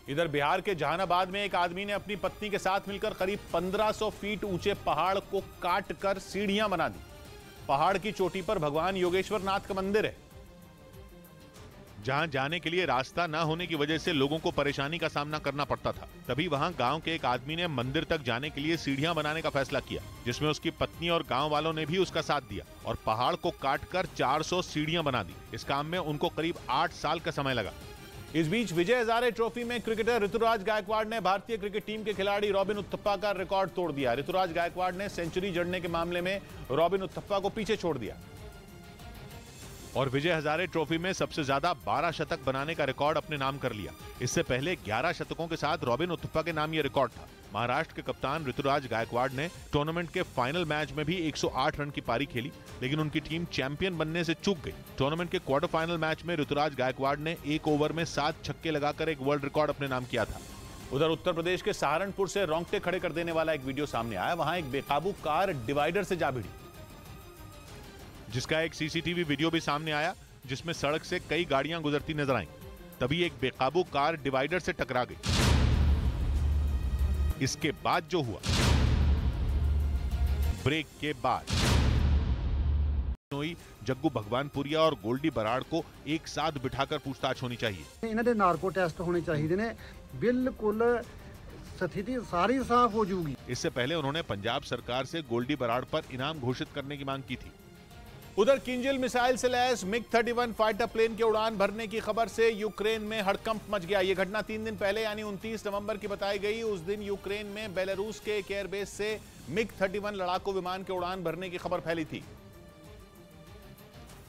इधर बिहार के जहानाबाद में एक आदमी ने अपनी पत्नी के साथ मिलकर करीब 1500 फीट ऊंचे पहाड़ को काट कर सीढ़ियां बना दी। पहाड़ की चोटी पर भगवान योगेश्वर नाथ का मंदिर है, जहां जाने के लिए रास्ता न होने की वजह से लोगों को परेशानी का सामना करना पड़ता था। तभी वहां गांव के एक आदमी ने मंदिर तक जाने के लिए सीढ़ियां बनाने का फैसला किया, जिसमें उसकी पत्नी और गांव वालों ने भी उसका साथ दिया और पहाड़ को काटकर 400 सीढ़ियां बना दी। इस काम में उनको करीब 8 साल का समय लगा। इस बीच विजय हजारे ट्रॉफी में क्रिकेटर ऋतुराज गायकवाड़ ने भारतीय क्रिकेट टीम के खिलाड़ी रॉबिन उथप्पा का रिकॉर्ड तोड़ दिया। ऋतुराज गायकवाड़ ने सेंचुरी जड़ने के मामले में रॉबिन उथप्पा को पीछे छोड़ दिया और विजय हजारे ट्रॉफी में सबसे ज्यादा 12 शतक बनाने का रिकॉर्ड अपने नाम कर लिया। इससे पहले 11 शतकों के साथ रॉबिन उथप्पा के नाम यह रिकॉर्ड था। महाराष्ट्र के कप्तान ऋतुराज गायकवाड़ ने टूर्नामेंट के फाइनल मैच में भी 108 रन की पारी खेली, लेकिन उनकी टीम चैंपियन बनने से चूक गई। टूर्नामेंट के क्वार्टर फाइनल मैच में ऋतुराज गायकवाड़ ने 1 ओवर में 7 छक्के लगाकर एक वर्ल्ड रिकॉर्ड अपने नाम किया था। उधर उत्तर प्रदेश के सहारनपुर से रोंगटे खड़े कर देने वाला एक वीडियो सामने आया। वहां एक बेकाबू कार डिवाइडर से जा भिड़ी, जिसका एक सीसीटीवी वीडियो भी सामने आया, जिसमें सड़क से कई गाड़ियां गुजरती नजर आईं। तभी एक बेकाबू कार डिवाइडर से टकरा गई। इसके बाद जो हुआ, ब्रेक के बाद जग्गू भगवानपुरिया और गोल्डी बराड़ को एक साथ बिठाकर पूछताछ होनी चाहिए। इन्हां दे नार्को टेस्ट होने चाहिए ने, बिल्कुल स्थिति सारी साफ हो जाएगी। इससे पहले उन्होंने पंजाब सरकार से गोल्डी बराड़ पर इनाम घोषित करने की मांग की थी। उधर किंजल मिसाइल से लैस मिग-31 फाइटर प्लेन के उड़ान भरने की खबर से यूक्रेन में हड़कंप मच गया। यह घटना 3 दिन पहले यानी 29 नवंबर की बताई गई। उस दिन यूक्रेन में बेलारूस के एक एयरबेस से मिग-31 लड़ाकू विमान के उड़ान भरने की खबर फैली थी,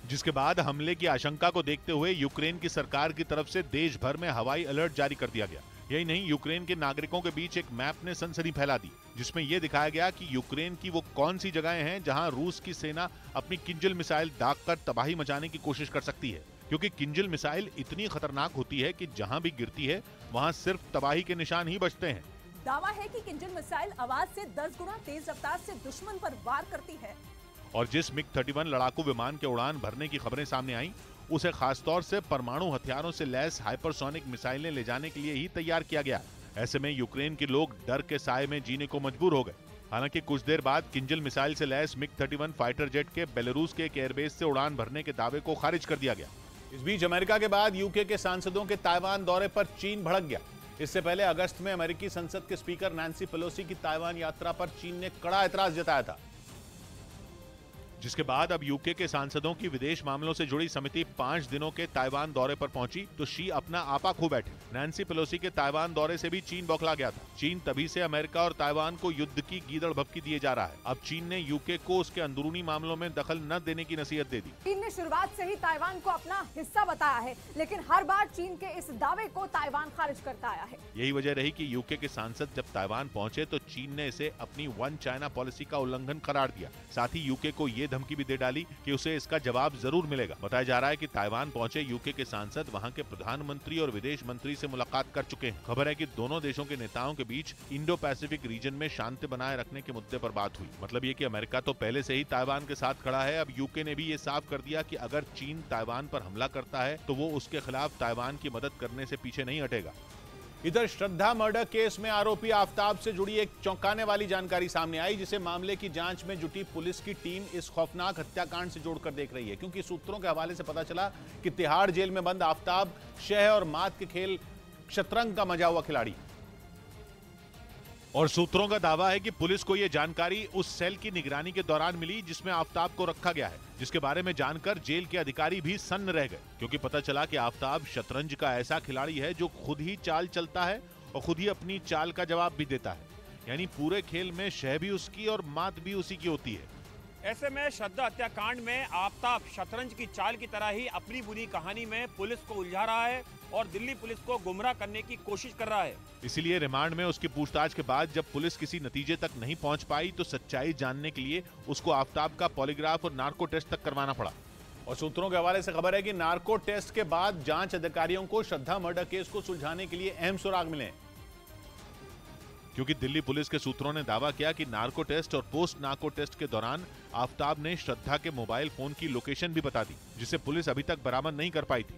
जिसके बाद हमले की आशंका को देखते हुए यूक्रेन की सरकार की तरफ से देश भर में हवाई अलर्ट जारी कर दिया गया। यही नहीं, यूक्रेन के नागरिकों के बीच एक मैप ने सनसनी फैला दी, जिसमें यह दिखाया गया कि यूक्रेन की वो कौन सी जगहें हैं जहां रूस की सेना अपनी किंजल मिसाइल दागकर तबाही मचाने की कोशिश कर सकती है। क्योंकि किंजल मिसाइल इतनी खतरनाक होती है कि जहां भी गिरती है वहां सिर्फ तबाही के निशान ही बचते हैं। दावा है कि किंजल मिसाइल आवाज से 10 गुना तेज रफ्तार से दुश्मन पर वार करती है। और जिस मिग-31 लड़ाकू विमान के उड़ान भरने की खबरें सामने आई, उसे खासतौर से परमाणु हथियारों से लैस हाइपरसोनिक मिसाइलें ले जाने के लिए ही तैयार किया गया। ऐसे में यूक्रेन के लोग डर के साए में जीने को मजबूर हो गए। हालांकि कुछ देर बाद किंजल मिसाइल से लैस मिग-31 फाइटर जेट के बेलारूस के एक एयरबेस से उड़ान भरने के दावे को खारिज कर दिया गया। इस बीच अमेरिका के बाद यूके के सांसदों के ताइवान दौरे पर चीन भड़क गया। इससे पहले अगस्त में अमेरिकी संसद के स्पीकर नैन्सी पेलोसी की ताइवान यात्रा पर चीन ने कड़ा ऐतराज जताया था, जिसके बाद अब यूके के सांसदों की विदेश मामलों से जुड़ी समिति 5 दिनों के ताइवान दौरे पर पहुंची तो शी अपना आपा खो बैठे। नैन्सी पेलोसी के ताइवान दौरे से भी चीन बौखला गया था। चीन तभी से अमेरिका और ताइवान को युद्ध की गीदड़ भभकी दिए जा रहा है। अब चीन ने यूके को उसके अंदरूनी मामलों में दखल न देने की नसीहत दे दी। चीन ने शुरुआत से ही ताइवान को अपना हिस्सा बताया है, लेकिन हर बार चीन के इस दावे को ताइवान खारिज करता आया है। यही वजह रही कि यूके के सांसद जब ताइवान पहुंचे तो चीन ने इसे अपनी वन चाइना पॉलिसी का उल्लंघन करार दिया। साथ ही यूके को ये धमकी भी दे डाली कि उसे इसका जवाब जरूर मिलेगा। बताया जा रहा है कि ताइवान पहुंचे यूके के सांसद वहां के प्रधानमंत्री और विदेश मंत्री से मुलाकात कर चुके हैं। खबर है कि दोनों देशों के नेताओं के बीच इंडो पैसिफिक रीजन में शांति बनाए रखने के मुद्दे पर बात हुई। मतलब ये कि अमेरिका तो पहले से ही ताइवान के साथ खड़ा है। अब यूके ने भी ये साफ कर दिया कि अगर चीन ताइवान पर हमला करता है तो वो उसके खिलाफ ताइवान की मदद करने से पीछे नहीं हटेगा। इधर श्रद्धा मर्डर केस में आरोपी आफ्ताब से जुड़ी एक चौंकाने वाली जानकारी सामने आई, जिसे मामले की जांच में जुटी पुलिस की टीम इस खौफनाक हत्याकांड से जोड़कर देख रही है। क्योंकि सूत्रों के हवाले से पता चला कि तिहाड़ जेल में बंद आफ्ताब शह और मात के खेल शतरंज का मजा हुआ खिलाड़ी। और सूत्रों का दावा है कि पुलिस को यह जानकारी उस सेल की निगरानी के दौरान मिली जिसमें आफ्ताब को रखा गया है, जिसके बारे में जानकर जेल के अधिकारी भी सन्न रह गए। क्योंकि पता चला कि आफ्ताब शतरंज का ऐसा खिलाड़ी है जो खुद ही चाल चलता है और खुद ही अपनी चाल का जवाब भी देता है। यानी पूरे खेल में शह भी उसकी और मात भी उसी की होती है। ऐसे में श्रद्धा हत्याकांड में आफ्ताब शतरंज की चाल की तरह ही अपनी बुरी कहानी में पुलिस को उलझा रहा है और दिल्ली पुलिस को गुमराह करने की कोशिश कर रहा है। इसीलिए रिमांड में उसकी पूछताछ के बाद जब पुलिस किसी नतीजे तक नहीं पहुंच पाई तो सच्चाई जानने के लिए उसको आफ्ताब का पॉलीग्राफ और नार्को टेस्ट तक करवाना पड़ा। और सूत्रों के हवाले से खबर है कि नार्को टेस्ट के बाद जांच अधिकारियों को श्रद्धा मर्डर केस को सुलझाने के लिए अहम सुराग मिले। क्योंकि दिल्ली पुलिस के सूत्रों ने दावा किया कि नार्को टेस्ट और पोस्ट नार्को टेस्ट के दौरान आफ्ताब ने श्रद्धा के मोबाइल फोन की लोकेशन भी बता दी, जिसे पुलिस अभी तक बरामद नहीं कर पाई थी।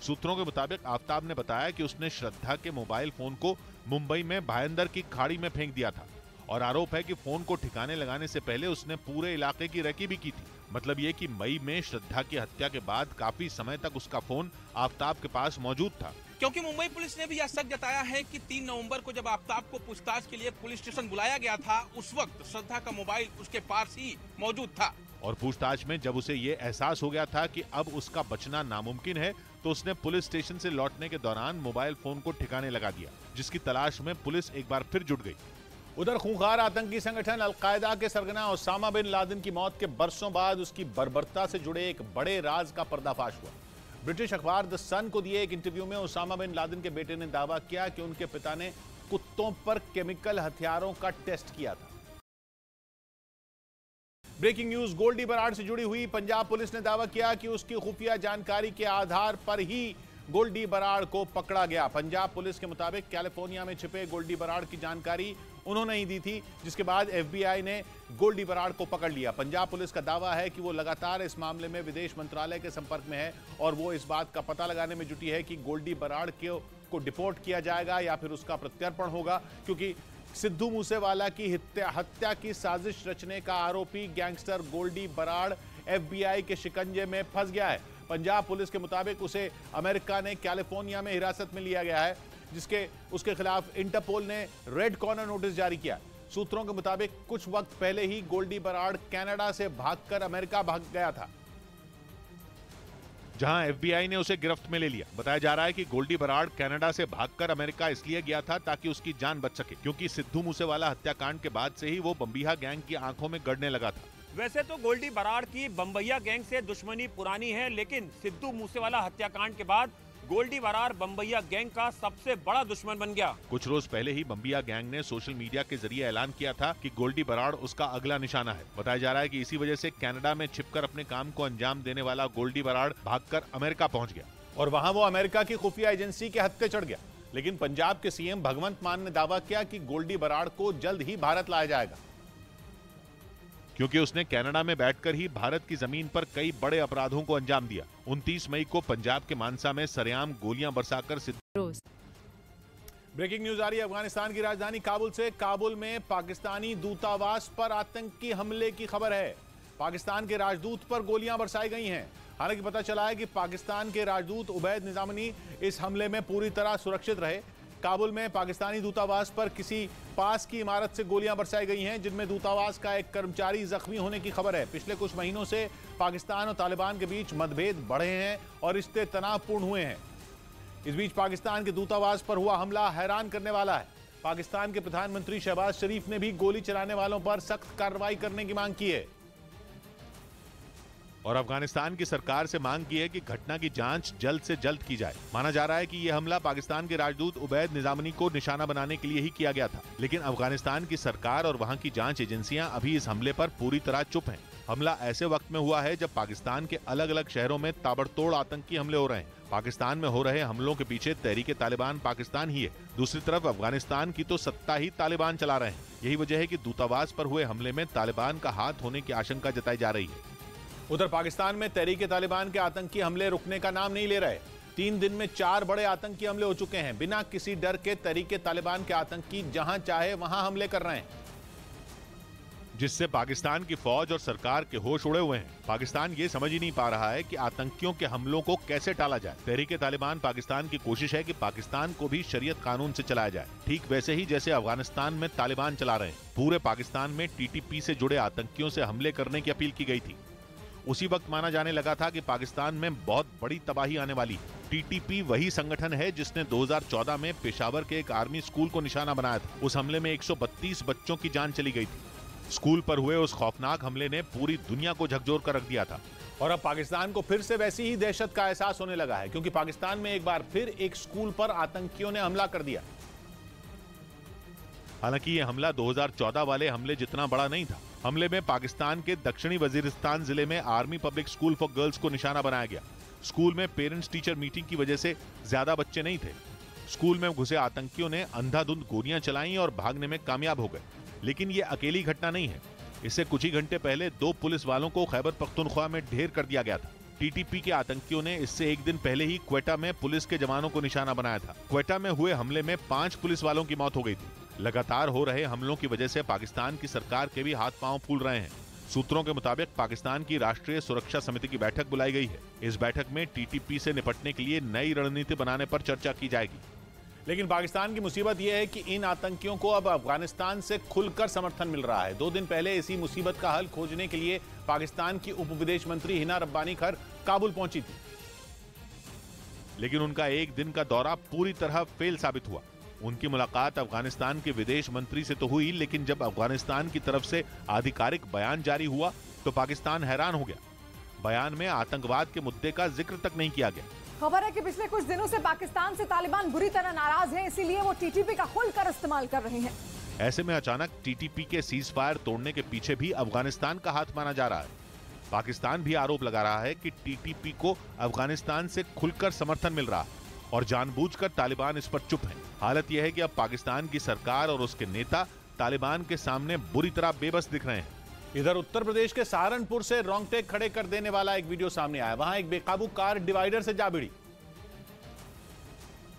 सूत्रों के मुताबिक आफ्ताब ने बताया कि उसने श्रद्धा के मोबाइल फोन को मुंबई में भायंदर की खाड़ी में फेंक दिया था और आरोप है कि फोन को ठिकाने लगाने से पहले उसने पूरे इलाके की रेकी भी की थी। मतलब ये कि मई में श्रद्धा की हत्या के बाद काफी समय तक उसका फोन आफ्ताब के पास मौजूद था। क्योंकि मुंबई पुलिस ने भी यह शक जताया है कि 3 नवंबर को जब आफ्ताब को पूछताछ के लिए पुलिस स्टेशन बुलाया गया था, उस वक्त श्रद्धा का मोबाइल उसके पास ही मौजूद था। और पूछताछ में जब उसे ये एहसास हो गया था कि अब उसका बचना नामुमकिन है तो उसने पुलिस स्टेशन से लौटने के दौरान मोबाइल फोन को ठिकाने लगा दिया, जिसकी तलाश में पुलिस एक बार फिर जुट गई। उधर खूंखार आतंकी संगठन अलकायदा के सरगना ओसामा बिन लादेन की मौत के बरसों बाद उसकी बर्बरता से जुड़े एक बड़े राज का पर्दाफाश हुआ। ब्रिटिश अखबार द सन को दिए एक इंटरव्यू में ओसामा बिन लादेन के बेटे ने दावा किया कि उनके पिता ने कुत्तों पर केमिकल हथियारों का टेस्ट किया था। ब्रेकिंग न्यूज गोल्डी बराड़ से जुड़ी हुई। पंजाब पुलिस ने दावा किया कि उसकी खुफिया जानकारी के आधार पर ही गोल्डी बराड़ को पकड़ा गया। पंजाब पुलिस के मुताबिक कैलिफोर्निया में छिपे गोल्डी बराड़ की जानकारी उन्होंने ही दी थी, जिसके बाद FBI ने गोल्डी बराड़ को पकड़ लिया। पंजाब पुलिस का दावा है कि वो लगातार इस मामले में विदेश मंत्रालय के संपर्क में है और वो इस बात का पता लगाने में जुटी है कि गोल्डी बराड़ को डिपोर्ट किया जाएगा या फिर उसका प्रत्यर्पण होगा, क्योंकि सिद्धू मूसेवाला की हत्या की साजिश रचने का आरोपी गैंगस्टर गोल्डी बराड़ FBI के शिकंजे में फंस गया है। पंजाब पुलिस के मुताबिक उसे अमेरिका ने कैलिफोर्निया में हिरासत में लिया गया है, उसके खिलाफ इंटरपोल ने रेड कॉर्नर नोटिस जारी किया। सूत्रों के मुताबिक कुछ वक्त पहले ही गोल्डी बराड़ कनाडा से भागकर अमेरिका भाग गया था, जहां FBI ने उसे गिरफ्त में ले लिया। बताया जा रहा है कि गोल्डी बराड़ कनाडा से भागकर अमेरिका इसलिए गया था ताकि उसकी जान बच सके, क्योंकि सिद्धू मूसेवाला हत्याकांड के बाद से ही वो बम्बिया गैंग की आंखों में गड़ने लगा था। वैसे तो गोल्डी बराड़ की बम्बैया गैंग से दुश्मनी पुरानी है, लेकिन सिद्धू मूसेवाला हत्याकांड के बाद गोल्डी बराड़ बम्बैया गैंग का सबसे बड़ा दुश्मन बन गया। कुछ रोज पहले ही बम्बिया गैंग ने सोशल मीडिया के जरिए ऐलान किया था कि गोल्डी बराड़ उसका अगला निशाना है। बताया जा रहा है कि इसी वजह से कनाडा में छिपकर अपने काम को अंजाम देने वाला गोल्डी बराड़ भागकर अमेरिका पहुंच गया और वहां वो अमेरिका की खुफिया एजेंसी के हत्थे चढ़ गया। लेकिन पंजाब के CM भगवंत मान ने दावा किया कि गोल्डी बराड़ को जल्द ही भारत लाया जाएगा, क्योंकि उसने कनाडा में बैठकर ही भारत की जमीन पर कई बड़े अपराधों को अंजाम दिया। 29 मई को पंजाब के मानसा में सरेआम गोलियां बरसाकर ब्रेकिंग न्यूज आ रही है अफगानिस्तान की राजधानी काबुल से। काबुल में पाकिस्तानी दूतावास पर आतंकी हमले की खबर है। पाकिस्तान के राजदूत पर गोलियां बरसाई गई हैं। हालांकि पता चला है कि पाकिस्तान के राजदूत उबैद निजामी इस हमले में पूरी तरह सुरक्षित रहे। काबुल में पाकिस्तानी दूतावास पर किसी पास की इमारत से गोलियां बरसाई गई हैं, जिनमें दूतावास का एक कर्मचारी जख्मी होने की खबर है। पिछले कुछ महीनों से पाकिस्तान और तालिबान के बीच मतभेद बढ़े हैं और रिश्ते तनावपूर्ण हुए हैं। इस बीच पाकिस्तान के दूतावास पर हुआ हमला हैरान करने वाला है। पाकिस्तान के प्रधानमंत्री शहबाज शरीफ ने भी गोली चलाने वालों पर सख्त कार्रवाई करने की मांग की है और अफगानिस्तान की सरकार से मांग की है कि घटना की जांच जल्द से जल्द की जाए। माना जा रहा है कि यह हमला पाकिस्तान के राजदूत उबैद निजामी को निशाना बनाने के लिए ही किया गया था, लेकिन अफगानिस्तान की सरकार और वहां की जांच एजेंसियां अभी इस हमले पर पूरी तरह चुप हैं। हमला ऐसे वक्त में हुआ है जब पाकिस्तान के अलग अलग शहरों में ताबड़तोड़ आतंकी हमले हो रहे हैं। पाकिस्तान में हो रहे हमलों के पीछे तहरीके तालिबान पाकिस्तान ही है। दूसरी तरफ अफगानिस्तान की तो सत्ता ही तालिबान चला रहे हैं। यही वजह है कि दूतावास पर हुए हमले में तालिबान का हाथ होने की आशंका जताई जा रही है। उधर पाकिस्तान में तहरीके तालिबान के आतंकी हमले रुकने का नाम नहीं ले रहे। 3 दिन में 4 बड़े आतंकी हमले हो चुके हैं। बिना किसी डर के तहरीके तालिबान के आतंकी जहां चाहे वहां हमले कर रहे हैं, जिससे पाकिस्तान की फौज और सरकार के होश उड़े हुए हैं। पाकिस्तान ये समझ ही नहीं पा रहा है कि आतंकियों के हमलों को कैसे टाला जाए। तहरीके तालिबान पाकिस्तान की कोशिश है कि पाकिस्तान को भी शरीयत कानून से चलाया जाए, ठीक वैसे ही जैसे अफगानिस्तान में तालिबान चला रहे हैं। पूरे पाकिस्तान में TTP से जुड़े आतंकियों से हमले करने की अपील की गई थी। उसी वक्त माना जाने लगा था कि पाकिस्तान में बहुत बड़ी तबाही आने वाली है। TTP वही संगठन है जिसने 2014 में पेशावर के एक आर्मी स्कूल को निशाना बनाया था। उस हमले में 132 बच्चों की जान चली गई थी। स्कूल पर हुए उस खौफनाक हमले ने पूरी दुनिया को झकझोर कर रख दिया था और अब पाकिस्तान को फिर से वैसी ही दहशत का एहसास होने लगा है, क्योंकि पाकिस्तान में एक बार फिर एक स्कूल पर आतंकियों ने हमला कर दिया। हालांकि ये हमला 2014 वाले हमले जितना बड़ा नहीं था। हमले में पाकिस्तान के दक्षिणी वजीरिस्तान जिले में army public school for girls को निशाना बनाया गया। स्कूल में पेरेंट्स टीचर मीटिंग की वजह से ज्यादा बच्चे नहीं थे। स्कूल में घुसे आतंकियों ने अंधाधुंध गोलियां चलाई और भागने में कामयाब हो गए। लेकिन ये अकेली घटना नहीं है। इससे कुछ ही घंटे पहले 2 पुलिस वालों को खैबर पख्तूनख्वा में ढेर कर दिया गया था। TTP के आतंकियों ने इससे एक दिन पहले ही क्वेटा में पुलिस के जवानों को निशाना बनाया था। क्वेटा में हुए हमले में 5 पुलिस वालों की मौत हो गई थी। लगातार हो रहे हमलों की वजह से पाकिस्तान की सरकार के भी हाथ पांव फूल रहे हैं। सूत्रों के मुताबिक पाकिस्तान की राष्ट्रीय सुरक्षा समिति की बैठक बुलाई गई है। इस बैठक में TTP से निपटने के लिए नई रणनीति बनाने पर चर्चा की जाएगी। लेकिन पाकिस्तान की मुसीबत यह है कि इन आतंकियों को अब अफगानिस्तान से खुलकर समर्थन मिल रहा है। 2 दिन पहले इसी मुसीबत का हल खोजने के लिए पाकिस्तान की उप विदेश मंत्री हिना रब्बानी खर काबुल पहुंची थी, लेकिन उनका एक दिन का दौरा पूरी तरह फेल साबित हुआ। उनकी मुलाकात अफगानिस्तान के विदेश मंत्री से तो हुई, लेकिन जब अफगानिस्तान की तरफ से आधिकारिक बयान जारी हुआ तो पाकिस्तान हैरान हो गया। बयान में आतंकवाद के मुद्दे का जिक्र तक नहीं किया गया। खबर है कि पिछले कुछ दिनों से पाकिस्तान से तालिबान बुरी तरह नाराज हैं, इसीलिए वो TTP का खुलकर इस्तेमाल कर रहे हैं। ऐसे में अचानक TTP के सीज फायर तोड़ने के पीछे भी अफगानिस्तान का हाथ माना जा रहा है। पाकिस्तान भी आरोप लगा रहा है कि TTP को अफगानिस्तान से खुलकर समर्थन मिल रहा है और जानबूझकर तालिबान इस पर चुप है। हालत यह है कि अब पाकिस्तान की सरकार और उसके नेता तालिबान के सामने बुरी तरह बेबस दिख रहे हैं। इधर उत्तर प्रदेश के सहारनपुर से रोंगटे खड़े कर देने वाला एक वीडियो सामने आया। वहां एक बेकाबू कार डिवाइडर से जा भिड़ी,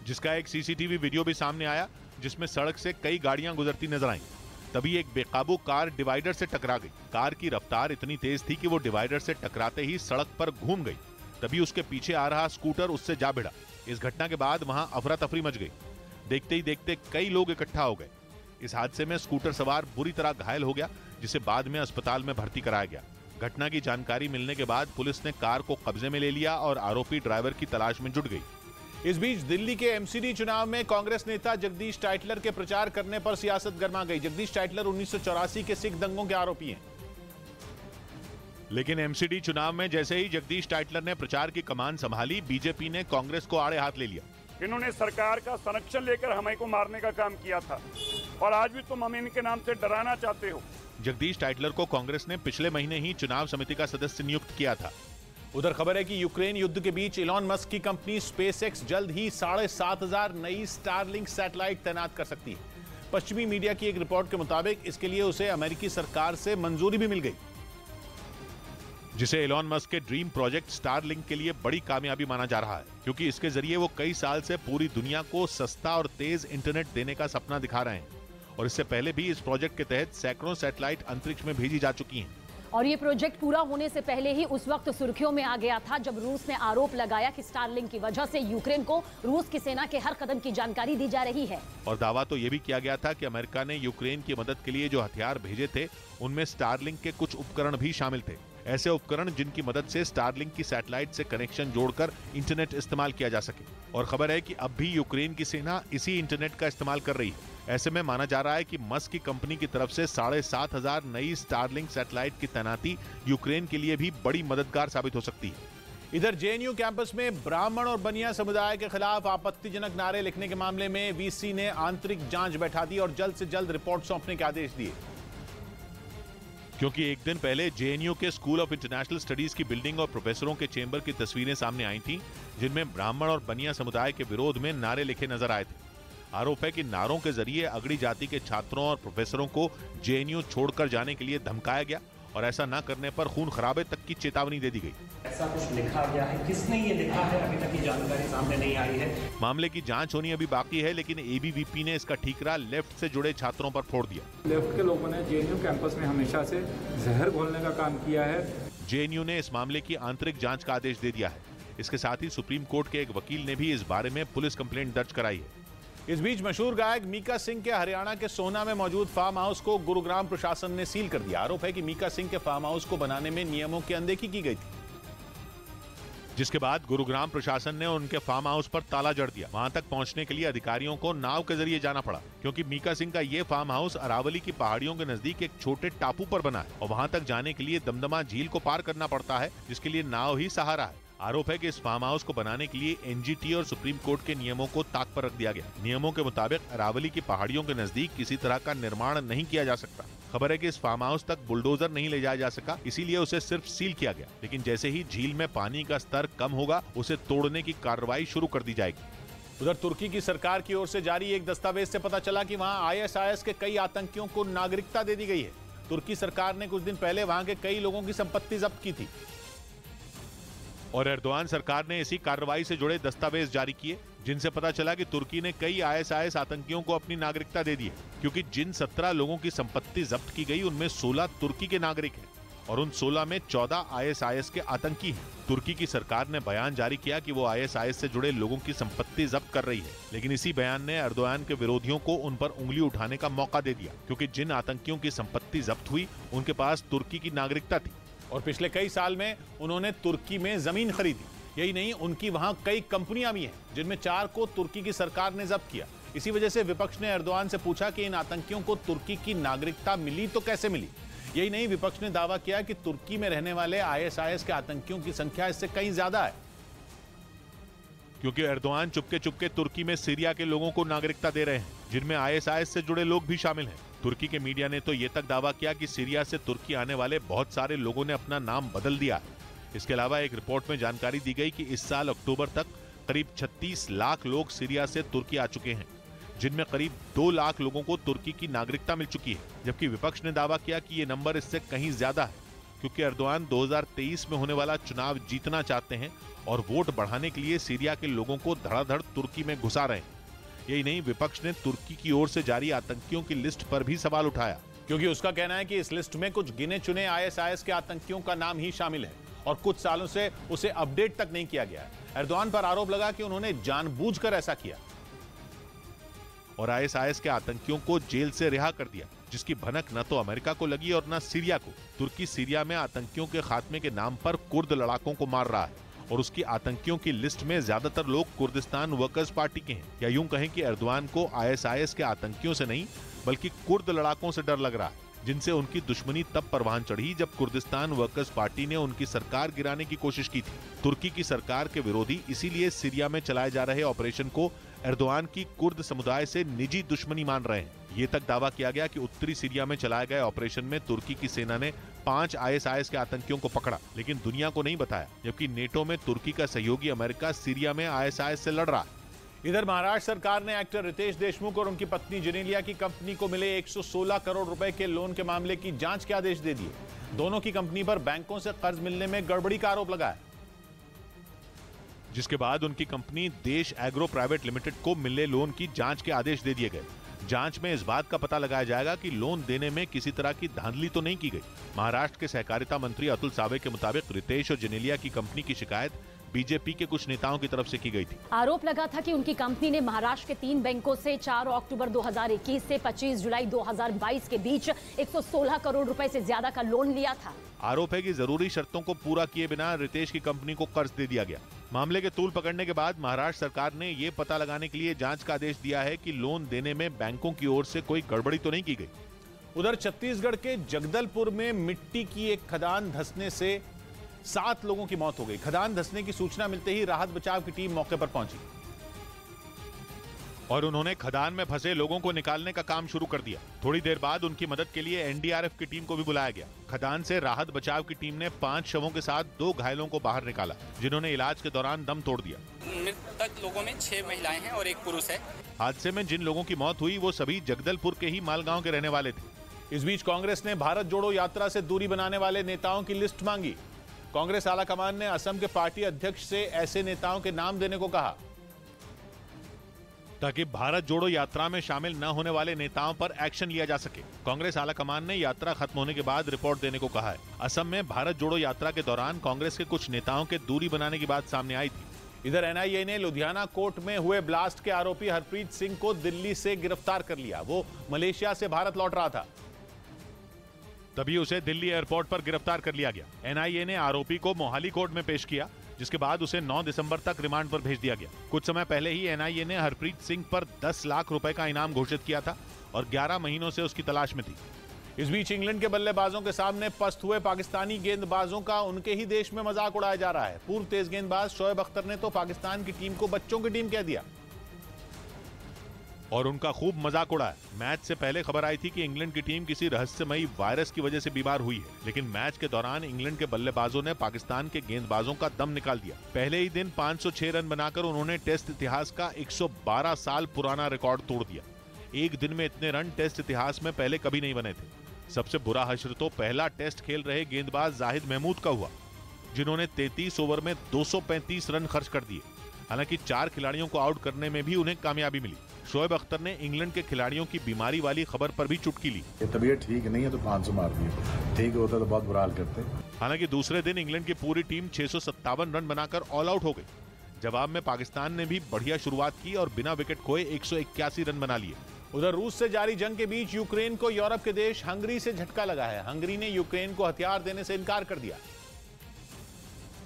जिसका एक सीसीटीवी वीडियो भी सामने आया, जिसमें सड़क से कई गाड़ियां गुजरती नजर आईं। तभी एक बेकाबू कार डिवाइडर से टकरा गई। कार की रफ्तार इतनी तेज थी कि वो डिवाइडर से टकराते ही सड़क पर घूम गई। तभी उसके पीछे आ रहा स्कूटर उससे जा भिड़ा। इस घटना के बाद वहां अफरा तफरी मच गई। देखते ही देखते कई लोग इकट्ठा हो गए। इस हादसे में स्कूटर सवार बुरी तरह घायल हो गया, जिसे बाद में अस्पताल में भर्ती कराया गया। घटना की जानकारी मिलने के बाद पुलिस ने कार को कब्जे में ले लिया और आरोपी ड्राइवर की तलाश में जुट गई। इस बीच दिल्ली के एमसीडी चुनाव में कांग्रेस नेता जगदीश टाइटलर के प्रचार करने पर सियासत गर्मा गई। जगदीश टाइटलर 1984 के सिख दंगों के आरोपी हैं। लेकिन एमसीडी चुनाव में जैसे ही जगदीश टाइटलर ने प्रचार की कमान संभाली, बीजेपी ने कांग्रेस को आड़े हाथ ले लिया। इन्होंने सरकार का संरक्षण लेकर हमें को मारने का काम किया था और आज भी तुम हमें इनके नाम से डराना चाहते हो। जगदीश टाइटलर को कांग्रेस ने पिछले महीने ही चुनाव समिति का सदस्य नियुक्त किया था। उधर खबर है कि यूक्रेन युद्ध के बीच इलॉन मस्क की कंपनी स्पेसएक्स जल्द ही 7,500 नई स्टारलिंक सैटेलाइट तैनात कर सकती है। पश्चिमी मीडिया की एक रिपोर्ट के मुताबिक इसके लिए उसे अमेरिकी सरकार से मंजूरी भी मिल गई, जिसे इलॉन मस्क के ड्रीम प्रोजेक्ट स्टारलिंक के लिए बड़ी कामयाबी माना जा रहा है, क्योंकि इसके जरिए वो कई साल से पूरी दुनिया को सस्ता और तेज इंटरनेट देने का सपना दिखा रहे हैं। और इससे पहले भी इस प्रोजेक्ट के तहत सैकड़ों सैटेलाइट अंतरिक्ष में भेजी जा चुकी हैं। और ये प्रोजेक्ट पूरा होने से पहले ही उस वक्त सुर्खियों में आ गया था, जब रूस ने आरोप लगाया कि स्टारलिंक की वजह से यूक्रेन को रूस की सेना के हर कदम की जानकारी दी जा रही है। और दावा तो ये भी किया गया था कि अमेरिका ने यूक्रेन की मदद के लिए जो हथियार भेजे थे, उनमें स्टारलिंक के कुछ उपकरण भी शामिल थे। ऐसे उपकरण जिनकी मदद से स्टारलिंक की सैटेलाइट से कनेक्शन जोड़कर इंटरनेट इस्तेमाल किया जा सके। और खबर है कि अब भी यूक्रेन की सेना इसी इंटरनेट का इस्तेमाल कर रही है। ऐसे में माना जा रहा है कि मस्क की कंपनी की तरफ से 7,500 नई स्टारलिंक सैटेलाइट की तैनाती यूक्रेन के लिए भी बड़ी मददगार साबित हो सकती है। इधर जेएनयू कैंपस में ब्राह्मण और बनिया समुदाय के खिलाफ आपत्तिजनक नारे लिखने के मामले में वीसी ने आंतरिक जांच बैठा दी और जल्द से जल्द रिपोर्ट सौंपने के आदेश दिए, क्योंकि एक दिन पहले जेएनयू के स्कूल ऑफ इंटरनेशनल स्टडीज की बिल्डिंग और प्रोफेसरों के चेंबर की तस्वीरें सामने आई थीं, जिनमें ब्राह्मण और बनिया समुदाय के विरोध में नारे लिखे नजर आए थे। आरोप है कि नारों के जरिए अगड़ी जाति के छात्रों और प्रोफेसरों को जेएनयू छोड़कर जाने के लिए धमकाया गया और ऐसा न करने पर खून खराबे तक की चेतावनी दे दी गई। ऐसा कुछ लिखा गया है, किसने ये लिखा है अभी तक की जानकारी सामने नहीं आई है। मामले की जांच होनी अभी बाकी है, लेकिन एबीवीपी ने इसका ठीकरा लेफ्ट से जुड़े छात्रों पर फोड़ दिया। लेफ्ट के लोगों ने जेएनयू कैंपस में हमेशा से जहर घोलने का काम किया है। जेएनयू ने इस मामले की आंतरिक जांच का आदेश दे दिया है। इसके साथ ही सुप्रीम कोर्ट के एक वकील ने भी इस बारे में पुलिस कंप्लेंट दर्ज कराई है। इस बीच मशहूर गायक मीका सिंह के हरियाणा के सोहना में मौजूद फार्म हाउस को गुरुग्राम प्रशासन ने सील कर दिया। आरोप है कि मीका सिंह के फार्म हाउस को बनाने में नियमों की अनदेखी की गई थी, जिसके बाद गुरुग्राम प्रशासन ने उनके फार्म हाउस पर ताला जड़ दिया। वहां तक पहुंचने के लिए अधिकारियों को नाव के जरिए जाना पड़ा, क्योंकि मीका सिंह का ये फार्म हाउस अरावली की पहाड़ियों के नजदीक एक छोटे टापू पर बना है और वहां तक जाने के लिए दमदमा झील को पार करना पड़ता है, जिसके लिए नाव ही सहारा है। आरोप है कि इस फार्म हाउस को बनाने के लिए एनजीटी और सुप्रीम कोर्ट के नियमों को ताक पर रख दिया गया। नियमों के मुताबिक अरावली की पहाड़ियों के नजदीक किसी तरह का निर्माण नहीं किया जा सकता। खबर है कि इस फार्म हाउस तक बुलडोजर नहीं ले जाया जा सका, इसीलिए उसे सिर्फ सील किया गया। लेकिन जैसे ही झील में पानी का स्तर कम होगा, उसे तोड़ने की कार्रवाई शुरू कर दी जाएगी। उधर तुर्की की सरकार की ओर से जारी एक दस्तावेज से पता चला कि वहां आईएसआईएस के कई आतंकियों को नागरिकता दे दी गई है। तुर्की सरकार ने कुछ दिन पहले वहां के कई लोगों की संपत्ति जब्त की थी और एर्दोआन सरकार ने इसी कार्रवाई से जुड़े दस्तावेज जारी किए, जिनसे पता चला कि तुर्की ने कई आईएसआईएस आतंकियों को अपनी नागरिकता दे दी है, क्योंकि जिन 17 लोगों की संपत्ति जब्त की गई उनमें 16 तुर्की के नागरिक हैं और उन 16 में 14 आईएसआईएस के आतंकी हैं। तुर्की की सरकार ने बयान जारी किया कि वो आईएसआईएस से जुड़े लोगों की संपत्ति जब्त कर रही है, लेकिन इसी बयान ने एर्दोआन के विरोधियों को उन पर उंगली उठाने का मौका दे दिया, क्योंकि जिन आतंकियों की संपत्ति जब्त हुई उनके पास तुर्की की नागरिकता थी और पिछले कई साल में उन्होंने तुर्की में जमीन खरीदी। यही नहीं, उनकी वहां कई कंपनियां भी हैं, जिनमें 4 को तुर्की की सरकार ने जब्त किया। इसी वजह से विपक्ष ने एर्दोआन से पूछा कि इन आतंकियों को तुर्की की नागरिकता मिली तो कैसे मिली। यही नहीं, विपक्ष ने दावा किया कि तुर्की में रहने वाले आईएसआईएस के आतंकियों की संख्या इससे कहीं ज्यादा है, क्योंकि एर्दोआन चुपके चुपके तुर्की में सीरिया के लोगों को नागरिकता दे रहे हैं, जिनमें आईएसआईएस से जुड़े लोग भी शामिल हैं। तुर्की के मीडिया ने तो ये तक दावा किया कि सीरिया से तुर्की आने वाले बहुत सारे लोगों ने अपना नाम बदल दिया है। इसके अलावा एक रिपोर्ट में जानकारी दी गई कि इस साल अक्टूबर तक करीब 36 लाख लोग सीरिया से तुर्की आ चुके हैं, जिनमें करीब 2 लाख लोगों को तुर्की की नागरिकता मिल चुकी है, जबकि विपक्ष ने दावा किया कि ये नंबर इससे कहीं ज्यादा है, क्योंकि एर्दोआन 2023 में होने वाला चुनाव जीतना चाहते हैं और वोट बढ़ाने के लिए सीरिया के लोगों को धड़ाधड़ तुर्की में घुसा रहे हैं। यही नहीं, विपक्ष ने तुर्की की ओर से जारी आतंकियों की लिस्ट पर भी सवाल उठाया, क्योंकि उसका कहना है कि इस लिस्ट में कुछ गिने चुने आईएसआईएस के आतंकियों का नाम ही शामिल है और कुछ सालों से उसे अपडेट तक नहीं किया गया है। एर्दोआन पर आरोप लगा कि उन्होंने जानबूझकर ऐसा किया और आईएसआईएस के आतंकियों को जेल से रिहा कर दिया, जिसकी भनक न तो अमेरिका को लगी और न सीरिया को। तुर्की सीरिया में आतंकियों के खात्मे के नाम पर कुर्द लड़ाकों को मार रहा है और उसकी आतंकियों की लिस्ट में ज्यादातर लोग कुर्दिस्तान वर्कर्स पार्टी के हैं। या यूं कहें कि एर्दोआन को आईएसआईएस के आतंकियों से नहीं बल्कि कुर्द लड़ाकों से डर लग रहा है, जिनसे उनकी दुश्मनी तब परवान चढ़ी जब कुर्दिस्तान वर्कर्स पार्टी ने उनकी सरकार गिराने की कोशिश की थी। तुर्की की सरकार के विरोधी इसीलिए सीरिया में चलाए जा रहे ऑपरेशन को एर्दोआन की कुर्द समुदाय से निजी दुश्मनी मान रहे हैं। ये तक दावा किया गया कि उत्तरी सीरिया में चलाए गए ऑपरेशन में तुर्की की सेना ने 5 आईएसआईएस के आतंकियों को पकड़ा, लेकिन दुनिया को नहीं बताया, जबकि नेटो में तुर्की का सहयोगी अमेरिका सीरिया में आईएसआईएस से लड़ रहा है। इधर महाराष्ट्र सरकार ने एक्टर रितेश देशमुख और उनकी पत्नी जेनेलिया की कंपनी को मिले 116 करोड़ रुपए के लोन के मामले की जांच के आदेश दे दिए। दोनों की कंपनी पर बैंकों से कर्ज मिलने में गड़बड़ी का आरोप लगा है, जिसके बाद उनकी कंपनी देश एग्रो प्राइवेट लिमिटेड को मिले लोन की जांच के आदेश दे दिए गए। जांच में इस बात का पता लगाया जाएगा कि लोन देने में किसी तरह की धांधली तो नहीं की गई। महाराष्ट्र के सहकारिता मंत्री अतुल सावे के मुताबिक रितेश और जेनेलिया की कंपनी की शिकायत बीजेपी के कुछ नेताओं की तरफ से की गई थी। आरोप लगा था कि उनकी कंपनी ने महाराष्ट्र के 3 बैंकों से 4 अक्टूबर 2021 से 25 जुलाई 2022 के बीच 116 करोड़ रुपए से ज्यादा का लोन लिया था। आरोप है कि जरूरी शर्तों को पूरा किए बिना रितेश की कंपनी को कर्ज दे दिया गया। मामले के तूल पकड़ने के बाद महाराष्ट्र सरकार ने ये पता लगाने के लिए जांच का आदेश दिया है कि लोन देने में बैंकों की ओर से कोई गड़बड़ी तो नहीं की गई। उधर छत्तीसगढ़ के जगदलपुर में मिट्टी की एक खदान धंसने से 7 लोगों की मौत हो गई। खदान धंसने की सूचना मिलते ही राहत बचाव की टीम मौके पर पहुंची और उन्होंने खदान में फंसे लोगों को निकालने का काम शुरू कर दिया। थोड़ी देर बाद उनकी मदद के लिए एनडीआरएफ की टीम को भी बुलाया गया। खदान से राहत बचाव की टीम ने 5 शवों के साथ 2 घायलों को बाहर निकाला, जिन्होंने इलाज के दौरान दम तोड़ दिया। मृतक लोगों में 6 महिलाएं हैं और 1 पुरुष है। हादसे में जिन लोगों की मौत हुई वो सभी जगदलपुर के ही मालगांव के रहने वाले थे। इस बीच कांग्रेस ने भारत जोड़ो यात्रा से दूरी बनाने वाले नेताओं की लिस्ट मांगी। कांग्रेस आलाकमान ने असम के पार्टी अध्यक्ष से ऐसे नेताओं के नाम देने को कहा ताकि भारत जोड़ो यात्रा में शामिल न होने वाले नेताओं पर एक्शन लिया जा सके। कांग्रेस आलाकमान ने यात्रा खत्म होने के बाद रिपोर्ट देने को कहा है। असम में भारत जोड़ो यात्रा के दौरान कांग्रेस के कुछ नेताओं के दूरी बनाने की बात सामने आई थी। इधर एनआईए ने लुधियाना कोर्ट में हुए ब्लास्ट के आरोपी हरप्रीत सिंह को दिल्ली से गिरफ्तार कर लिया। वो मलेशिया से भारत लौट रहा था, तभी उसे दिल्ली एयरपोर्ट पर गिरफ्तार कर लिया गया। एनआईए ने आरोपी को मोहाली कोर्ट में पेश किया, जिसके बाद उसे 9 दिसंबर तक रिमांड पर भेज दिया गया। कुछ समय पहले ही एनआईए ने हरप्रीत सिंह पर 10 लाख रुपए का इनाम घोषित किया था और 11 महीनों से उसकी तलाश में थी। इस बीच इंग्लैंड के बल्लेबाजों के सामने पस्त हुए पाकिस्तानी गेंदबाजों का उनके ही देश में मजाक उड़ाया जा रहा है। पूर्व तेज गेंदबाज शोएब अख्तर ने तो पाकिस्तान की टीम को बच्चों की टीम कह दिया और उनका खूब मजाक उड़ाया। मैच से पहले खबर आई थी कि इंग्लैंड की टीम किसी रहस्यमयी वायरस की वजह से बीमार हुई है, लेकिन मैच के दौरान इंग्लैंड के बल्लेबाजों ने पाकिस्तान के गेंदबाजों का दम निकाल दिया। पहले ही दिन 506 रन बनाकर उन्होंने टेस्ट इतिहास का 112 साल पुराना रिकॉर्ड तोड़ दिया। एक दिन में इतने रन टेस्ट इतिहास में पहले कभी नहीं बने थे। सबसे बुरा हश्र तो पहला टेस्ट खेल रहे गेंदबाज जाहिद महमूद का हुआ, जिन्होंने 33 ओवर में 235 रन खर्च कर दिए। हालांकि 4 खिलाड़ियों को आउट करने में भी उन्हें कामयाबी मिली। शोएब अख्तर ने इंग्लैंड के खिलाड़ियों की बीमारी वाली खबर पर भी चुटकी ली। तबीयत ठीक नहीं है तो 500 मार दिए, ठीक होता तो बहुत बुरा हाल करते। हालांकि दूसरे दिन इंग्लैंड की पूरी टीम 657 रन बनाकर ऑल आउट हो गई। जवाब में पाकिस्तान ने भी बढ़िया शुरुआत की और बिना विकेट खोए 181 रन बना लिए। उधर रूस से जारी जंग के बीच यूक्रेन को यूरोप के देश हंगरी से झटका लगा है। हंगरी ने यूक्रेन को हथियार देने से इनकार कर दिया,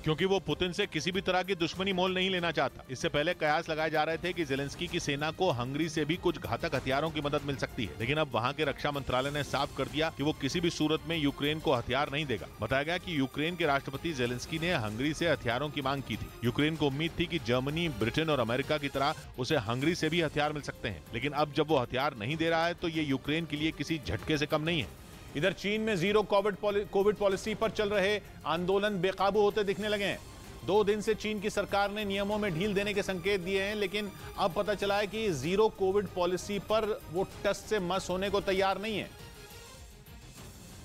क्योंकि वो पुतिन से किसी भी तरह की दुश्मनी मोल नहीं लेना चाहता। इससे पहले कयास लगाए जा रहे थे कि जेलेंस्की की सेना को हंगरी से भी कुछ घातक हथियारों की मदद मिल सकती है, लेकिन अब वहां के रक्षा मंत्रालय ने साफ कर दिया कि वो किसी भी सूरत में यूक्रेन को हथियार नहीं देगा। बताया गया कि यूक्रेन के राष्ट्रपति जेलेंस्की ने हंगरी से हथियारों की मांग की थी। यूक्रेन को उम्मीद थी कि जर्मनी, ब्रिटेन और अमेरिका की तरह उसे हंगरी से भी हथियार मिल सकते हैं, लेकिन अब जब वो हथियार नहीं दे रहा है तो ये यूक्रेन के लिए किसी झटके से कम नहीं है। इधर चीन में जीरो कोविड पॉलिसी पर चल रहे आंदोलन बेकाबू होते दिखने लगे हैं। 2 दिन से चीन की सरकार ने नियमों में ढील देने के संकेत दिए हैं, लेकिन अब पता चला है कि जीरो कोविड पॉलिसी पर वो टस से मस होने को तैयार नहीं है।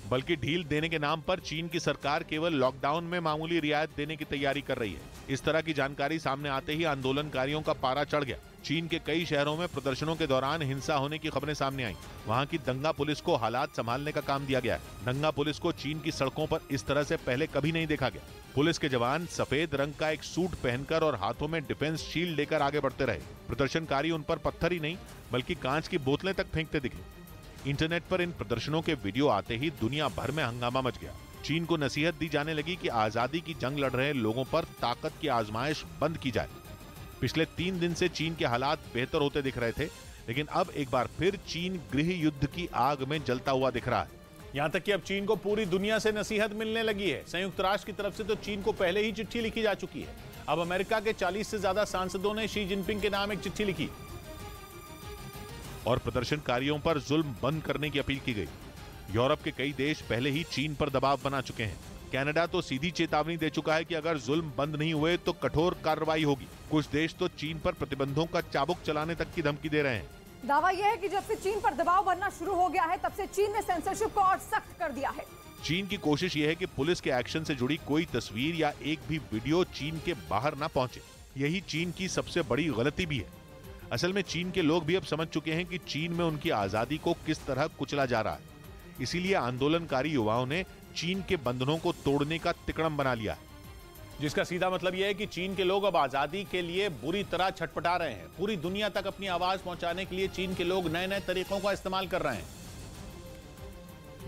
बल्कि ढील देने के नाम पर चीन की सरकार केवल लॉकडाउन में मामूली रियायत देने की तैयारी कर रही है। इस तरह की जानकारी सामने आते ही आंदोलनकारियों का पारा चढ़ गया। चीन के कई शहरों में प्रदर्शनों के दौरान हिंसा होने की खबरें सामने आई। वहां की दंगा पुलिस को हालात संभालने का काम दिया गया है। दंगा पुलिस को चीन की सड़कों पर इस तरह से पहले कभी नहीं देखा गया। पुलिस के जवान सफेद रंग का एक सूट पहनकर और हाथों में डिफेंस शील्ड लेकर आगे बढ़ते रहे। प्रदर्शनकारी उन पर पत्थर ही नहीं बल्कि कांच की बोतलें तक फेंकते दिखे। इंटरनेट पर इन प्रदर्शनों के वीडियो आते ही दुनिया भर में हंगामा मच गया। चीन को नसीहत दी जाने लगी कि आजादी की जंग लड़ रहे लोगों पर ताकत की आजमाइश बंद की जाए। पिछले 3 दिन से चीन के हालात बेहतर होते दिख रहे थे, लेकिन अब एक बार फिर चीन गृह युद्ध की आग में जलता हुआ दिख रहा है। यहां तक कि अब चीन को पूरी दुनिया से नसीहत मिलने लगी है। संयुक्त राष्ट्र की तरफ से तो चीन को पहले ही चिट्ठी लिखी जा चुकी है। अब अमेरिका के 40 से ज्यादा सांसदों ने शी जिनपिंग के नाम एक चिट्ठी लिखी और प्रदर्शनकारियों पर जुल्म बंद करने की अपील की गई। यूरोप के कई देश पहले ही चीन पर दबाव बना चुके हैं। कनाडा तो सीधी चेतावनी दे चुका है कि अगर जुल्म बंद नहीं हुए तो कठोर कार्रवाई होगी। कुछ देश तो चीन पर प्रतिबंधों का चाबुक चलाने तक की धमकी दे रहे हैं। दावा यह है कि जब से चीन पर दबाव बनना शुरू हो गया है, तब से चीन ने सेंसरशिप को और सख्त कर दिया है। चीन की कोशिश यह है कि पुलिस के एक्शन से जुड़ी कोई तस्वीर या एक भी वीडियो चीन के बाहर ना पहुंचे। यही चीन की सबसे बड़ी गलती भी है। असल में चीन के लोग भी अब समझ चुके हैं कि चीन में उनकी आजादी को किस तरह कुचला जा रहा है। इसीलिए आंदोलनकारी युवाओं ने चीन के बंधनों को तोड़ने का तिकड़म बना लिया है, जिसका सीधा मतलब यह है कि चीन के लोग अब आजादी के लिए बुरी तरह छटपटा रहे हैं। पूरी दुनिया तक अपनी आवाज पहुंचाने के लिए चीन के लोग नए नए तरीकों का इस्तेमाल कर रहे हैं,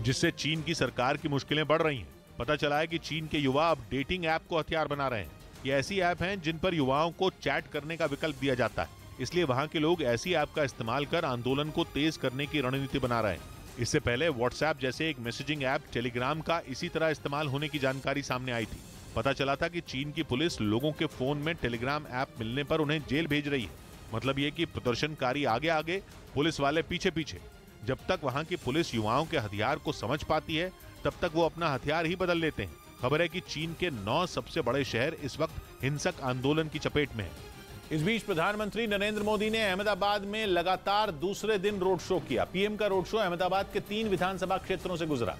जिससे चीन की सरकार की मुश्किलें बढ़ रही हैं। पता चला है कि चीन के युवा अब डेटिंग ऐप को हथियार बना रहे हैं। ये ऐसी ऐप हैं जिन पर युवाओं को चैट करने का विकल्प दिया जाता है। इसलिए वहां के लोग ऐसी ऐप का इस्तेमाल कर आंदोलन को तेज करने की रणनीति बना रहे हैं। इससे पहले व्हाट्सएप जैसे एक मैसेजिंग ऐप टेलीग्राम का इसी तरह इस्तेमाल होने की जानकारी सामने आई थी। पता चला था कि चीन की पुलिस लोगों के फोन में टेलीग्राम ऐप मिलने पर उन्हें जेल भेज रही है। मतलब ये कि प्रदर्शनकारी आगे आगे, पुलिस वाले पीछे पीछे। जब तक वहां की पुलिस युवाओं के हथियार को समझ पाती है, तब तक वो अपना हथियार ही बदल लेते हैं। खबर है कि चीन के 9 सबसे बड़े शहर इस वक्त हिंसक आंदोलन की चपेट में है। इस बीच प्रधानमंत्री नरेंद्र मोदी ने अहमदाबाद में लगातार दूसरे दिन रोड शो किया। पीएम का रोड शो अहमदाबाद के 3 विधानसभा क्षेत्रों से गुजरा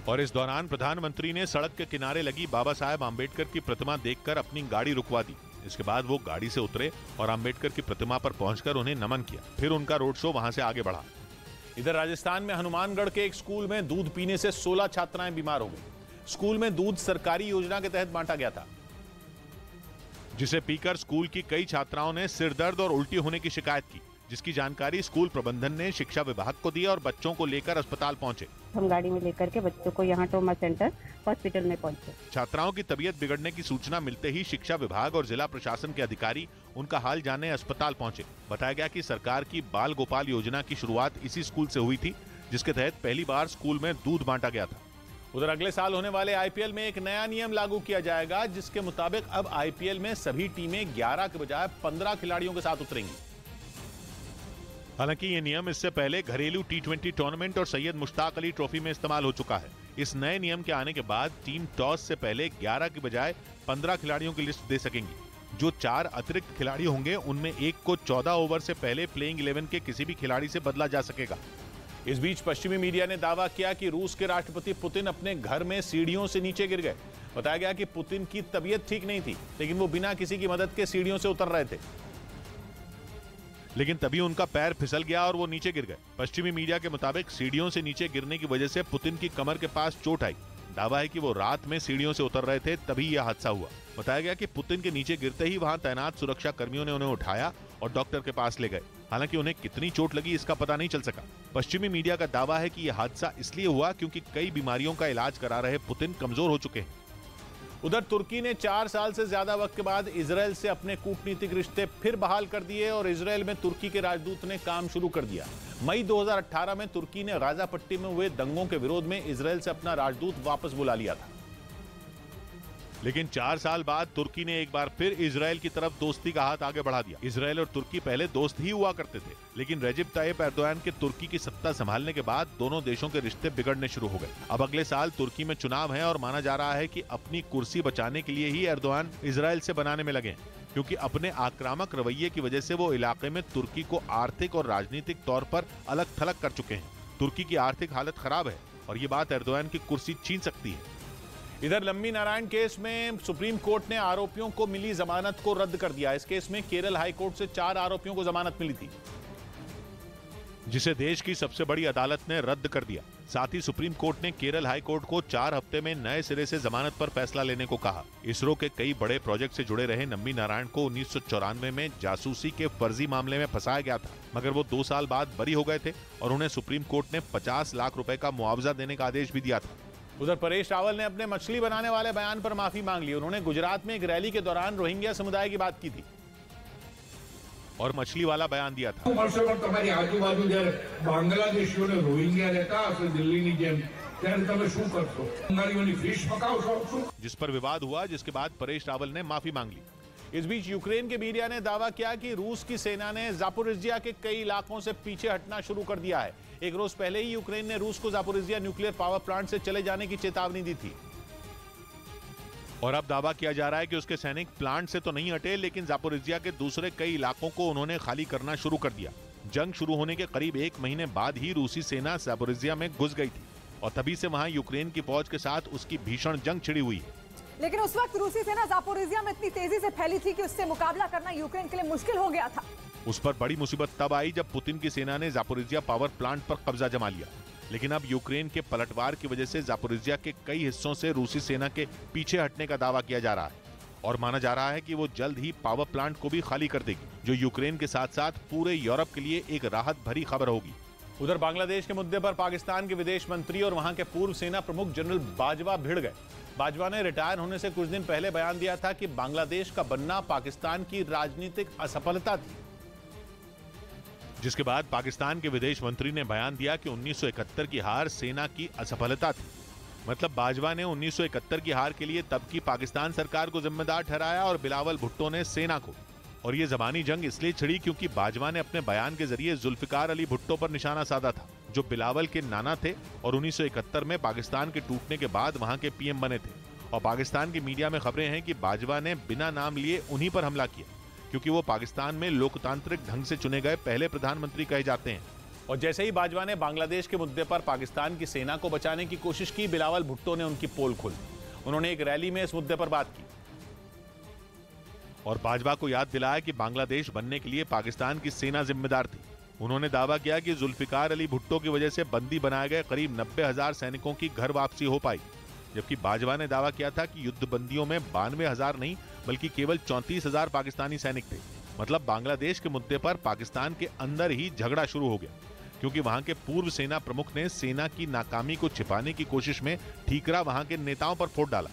और इस दौरान प्रधानमंत्री ने सड़क के किनारे लगी बाबा साहेब आंबेडकर की प्रतिमा देखकर अपनी गाड़ी रुकवा दी। इसके बाद वो गाड़ी से उतरे और आंबेडकर की प्रतिमा पर पहुंचकर उन्हें नमन किया। फिर उनका रोड शो वहां से आगे बढ़ा। इधर राजस्थान में हनुमानगढ़ के एक स्कूल में दूध पीने से 16 छात्राएं बीमार हो गई। स्कूल में दूध सरकारी योजना के तहत बांटा गया था, जिसे पीकर स्कूल की कई छात्राओं ने सिर दर्द और उल्टी होने की शिकायत की, जिसकी जानकारी स्कूल प्रबंधन ने शिक्षा विभाग को दी और बच्चों को लेकर अस्पताल पहुंचे। हम गाड़ी में लेकर के बच्चों को यहाँ ट्रॉमा सेंटर हॉस्पिटल में पहुंचे। छात्राओं की तबीयत बिगड़ने की सूचना मिलते ही शिक्षा विभाग और जिला प्रशासन के अधिकारी उनका हाल जानने अस्पताल पहुंचे। बताया गया कि सरकार की बाल गोपाल योजना की शुरुआत इसी स्कूल से हुई थी, जिसके तहत पहली बार स्कूल में दूध बांटा गया था। उधर अगले साल होने वाले आईपीएल में एक नया नियम लागू किया जाएगा, जिसके मुताबिक अब आईपीएल में सभी टीमें 11 के बजाय 15 खिलाड़ियों के साथ उतरेंगी। हालांकि ये नियम इससे पहले घरेलू T20 टूर्नामेंट और सैयद मुश्ताक अली ट्रॉफी में इस्तेमाल हो चुका है। इस नए नियम के आने के बाद टीम टॉस से पहले 11 के बजाय 15 खिलाड़ियों की लिस्ट दे सकेंगी। जो 4 अतिरिक्त खिलाड़ी होंगे उनमें एक को 14 ओवर से पहले प्लेइंग 11 के किसी भी खिलाड़ी से बदला जा सकेगा। इस बीच पश्चिमी मीडिया ने दावा किया कि रूस के राष्ट्रपति पुतिन अपने घर में सीढ़ियों से नीचे गिर गए। बताया गया कि पुतिन की तबीयत ठीक नहीं थी, लेकिन वो बिना किसी की मदद के सीढ़ियों से उतर रहे थे, लेकिन तभी उनका पैर फिसल गया और वो नीचे गिर गए। पश्चिमी मीडिया के मुताबिक सीढ़ियों से नीचे गिरने की वजह से पुतिन की कमर के पास चोट आई। दावा है कि वो रात में सीढ़ियों से उतर रहे थे, तभी यह हादसा हुआ। बताया गया कि पुतिन के नीचे गिरते ही वहां तैनात सुरक्षा कर्मियों ने उन्हें उठाया और डॉक्टर के पास ले गए। हालांकि उन्हें कितनी चोट लगी इसका पता नहीं चल सका। पश्चिमी मीडिया का दावा है कि यह हादसा इसलिए हुआ क्योंकि कई बीमारियों का इलाज करा रहे पुतिन कमजोर हो चुके हैं। उधर तुर्की ने 4 साल से ज्यादा वक्त के बाद इजरायल से अपने कूटनीतिक रिश्ते फिर बहाल कर दिए और इजरायल में तुर्की के राजदूत ने काम शुरू कर दिया। मई 2018 में तुर्की ने गाजा पट्टी में हुए दंगों के विरोध में इजरायल से अपना राजदूत वापस बुला लिया था। लेकिन 4 साल बाद तुर्की ने एक बार फिर इजराइल की तरफ दोस्ती का हाथ आगे बढ़ा दिया। इजराइल और तुर्की पहले दोस्त ही हुआ करते थे, लेकिन रेजिप ताइप एर्दोआन के तुर्की की सत्ता संभालने के बाद दोनों देशों के रिश्ते बिगड़ने शुरू हो गए। अब अगले साल तुर्की में चुनाव है और माना जा रहा है कि अपनी कुर्सी बचाने के लिए ही एर्दोआन इजराइल से बनाने में लगे हैं, क्योंकि अपने आक्रामक रवैये की वजह से वो इलाके में तुर्की को आर्थिक और राजनीतिक तौर पर अलग थलग कर चुके हैं। तुर्की की आर्थिक हालत खराब है और ये बात एर्दोआन की कुर्सी छीन सकती है। इधर लंबी नारायण केस में सुप्रीम कोर्ट ने आरोपियों को मिली जमानत को रद्द कर दिया। इस केस में केरल हाई कोर्ट से 4 आरोपियों को जमानत मिली थी, जिसे देश की सबसे बड़ी अदालत ने रद्द कर दिया। साथ ही सुप्रीम कोर्ट ने केरल हाई कोर्ट को 4 हफ्ते में नए सिरे से जमानत पर फैसला लेने को कहा। इसरो के कई बड़े प्रोजेक्ट से जुड़े रहे नम्बी नारायण को 1994 में जासूसी के फर्जी मामले में फंसाया गया था, मगर वो 2 साल बाद बरी हो गए थे और उन्हें सुप्रीम कोर्ट ने 50 लाख रुपए का मुआवजा देने का आदेश भी दिया था। उधर परेश रावल ने अपने मछली बनाने वाले बयान पर माफी मांग ली। उन्होंने गुजरात में एक रैली के दौरान रोहिंग्या समुदाय की बात की थी और मछली वाला बयान दिया था। आजू-बाजू बांग्लादेशीओने रोहिंग्या रहता दिल्ली जेम जिस पर विवाद हुआ, जिसके बाद परेश रावल ने माफी मांग ली। इस बीच यूक्रेन के मीडिया ने दावा किया कि रूस की सेना ने जापोरिजिया के कई इलाकों से पीछे हटना शुरू कर दिया है। एक रोज पहले ही यूक्रेन ने रूस को जापोरिजिया न्यूक्लियर पावर प्लांट से चले जाने की चेतावनी दी थी और अब दावा किया जा रहा है कि उसके सैनिक प्लांट से तो नहीं हटे, लेकिन जापोरिजिया के दूसरे कई इलाकों को उन्होंने खाली करना शुरू कर दिया। जंग शुरू होने के करीब 1 महीने बाद ही रूसी सेना जापोरिजिया में घुस गई थी और तभी से वहां यूक्रेन की फौज के साथ उसकी भीषण जंग छिड़ी हुई है। लेकिन उस वक्त रूसी सेना जापोरिजिया में इतनी तेजी से फैली थी कि उससे मुकाबला करना यूक्रेन के लिए मुश्किल हो गया था। उस पर बड़ी मुसीबत तब आई जब पुतिन की सेना ने जापोरिजिया पावर प्लांट पर कब्जा जमा लिया। लेकिन अब यूक्रेन के पलटवार की वजह से जापोरिजिया के कई हिस्सों से रूसी सेना के पीछे हटने का दावा किया जा रहा है और माना जा रहा है कि वो जल्द ही पावर प्लांट को भी खाली कर देगी, जो यूक्रेन के साथ साथ पूरे यूरोप के लिए एक राहत भरी खबर होगी। उधर बांग्लादेश के मुद्दे पर पाकिस्तान के विदेश मंत्री और वहां के पूर्व सेना प्रमुख जनरल बाजवा भिड़ गए। बाजवा ने रिटायर होने से कुछ दिन पहले बयान दिया था कि बांग्लादेश का बनना पाकिस्तान की राजनीतिक असफलता थी, जिसके बाद पाकिस्तान के विदेश मंत्री ने बयान दिया कि 1971 की हार सेना की असफलता थी। मतलब बाजवा ने 1971 की हार के लिए तब की पाकिस्तान सरकार को जिम्मेदार ठहराया और बिलावल भुट्टो ने सेना को। और ये जबानी जंग इसलिए छिड़ी क्योंकि बाजवा ने अपने बयान के जरिए जुल्फिकार अली भुट्टो पर निशाना साधा था, जो बिलावल के नाना थे और 1971 में पाकिस्तान के टूटने के बाद वहां के पीएम बने थे। और पाकिस्तान की मीडिया में खबरें हैं कि बाजवा ने बिना नाम लिए उन्हीं पर हमला किया, क्योंकि वो पाकिस्तान में लोकतांत्रिक ढंग से चुने गए पहले प्रधानमंत्री कहे जाते हैं। और जैसे ही बाजवा ने बांग्लादेश के मुद्दे पर पाकिस्तान की सेना को बचाने की कोशिश की, बिलावल भुट्टो ने उनकी पोल खोल दी। उन्होंने एक रैली में इस मुद्दे पर बात की और बाजवा को याद दिलाया कि बांग्लादेश बनने के लिए पाकिस्तान की सेना जिम्मेदार थी। उन्होंने दावा किया कि जुल्फिकार अली भुट्टो की वजह से बंदी बनाए गए करीब 90,000 सैनिकों की घर वापसी हो पाई, जबकि बाजवा ने दावा किया था कि युद्ध बंदियों में 92,000 नहीं बल्कि केवल 34,000 पाकिस्तानी सैनिक थे। मतलब बांग्लादेश के मुद्दे पर पाकिस्तान के अंदर ही झगड़ा शुरू हो गया, क्योंकि वहां के पूर्व सेना प्रमुख ने सेना की नाकामी को छिपाने की कोशिश में ठीकरा वहां के नेताओं पर फोड़ डाला।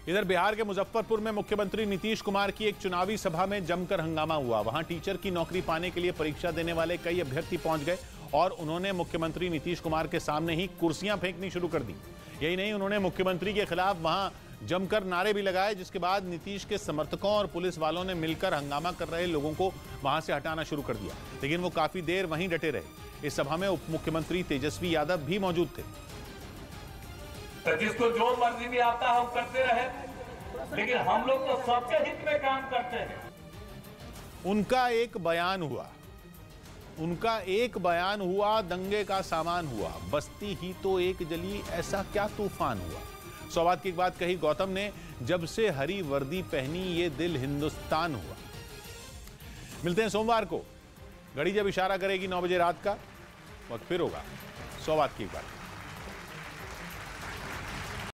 इधर बिहार के मुजफ्फरपुर में मुख्यमंत्री नीतीश कुमार की एक चुनावी सभा में जमकर हंगामा हुआ। वहां टीचर की नौकरी पाने के लिए परीक्षा देने वाले कई अभ्यर्थी पहुंच गए और उन्होंने मुख्यमंत्री नीतीश कुमार के सामने ही कुर्सियां फेंकनी शुरू कर दी। यही नहीं, उन्होंने मुख्यमंत्री के खिलाफ वहां जमकर नारे भी लगाए, जिसके बाद नीतीश के समर्थकों और पुलिस वालों ने मिलकर हंगामा कर रहे लोगों को वहां से हटाना शुरू कर दिया, लेकिन वो काफी देर वहीं डटे रहे। इस सभा में उप मुख्यमंत्री तेजस्वी यादव भी मौजूद थे। तो जिसको जो मर्जी में आता हम करते रहे, लेकिन हम लोग तो सबके हित में काम करते हैं। उनका एक बयान हुआ, दंगे का सामान हुआ, बस्ती ही तो एक जली, ऐसा क्या तूफान हुआ। 100 बात की एक बात कही गौतम ने, जब से हरी वर्दी पहनी ये दिल हिंदुस्तान हुआ। मिलते हैं सोमवार को, घड़ी जब इशारा करेगी 9 बजे रात का, वक्त फिर होगा 100 बात की एक बात।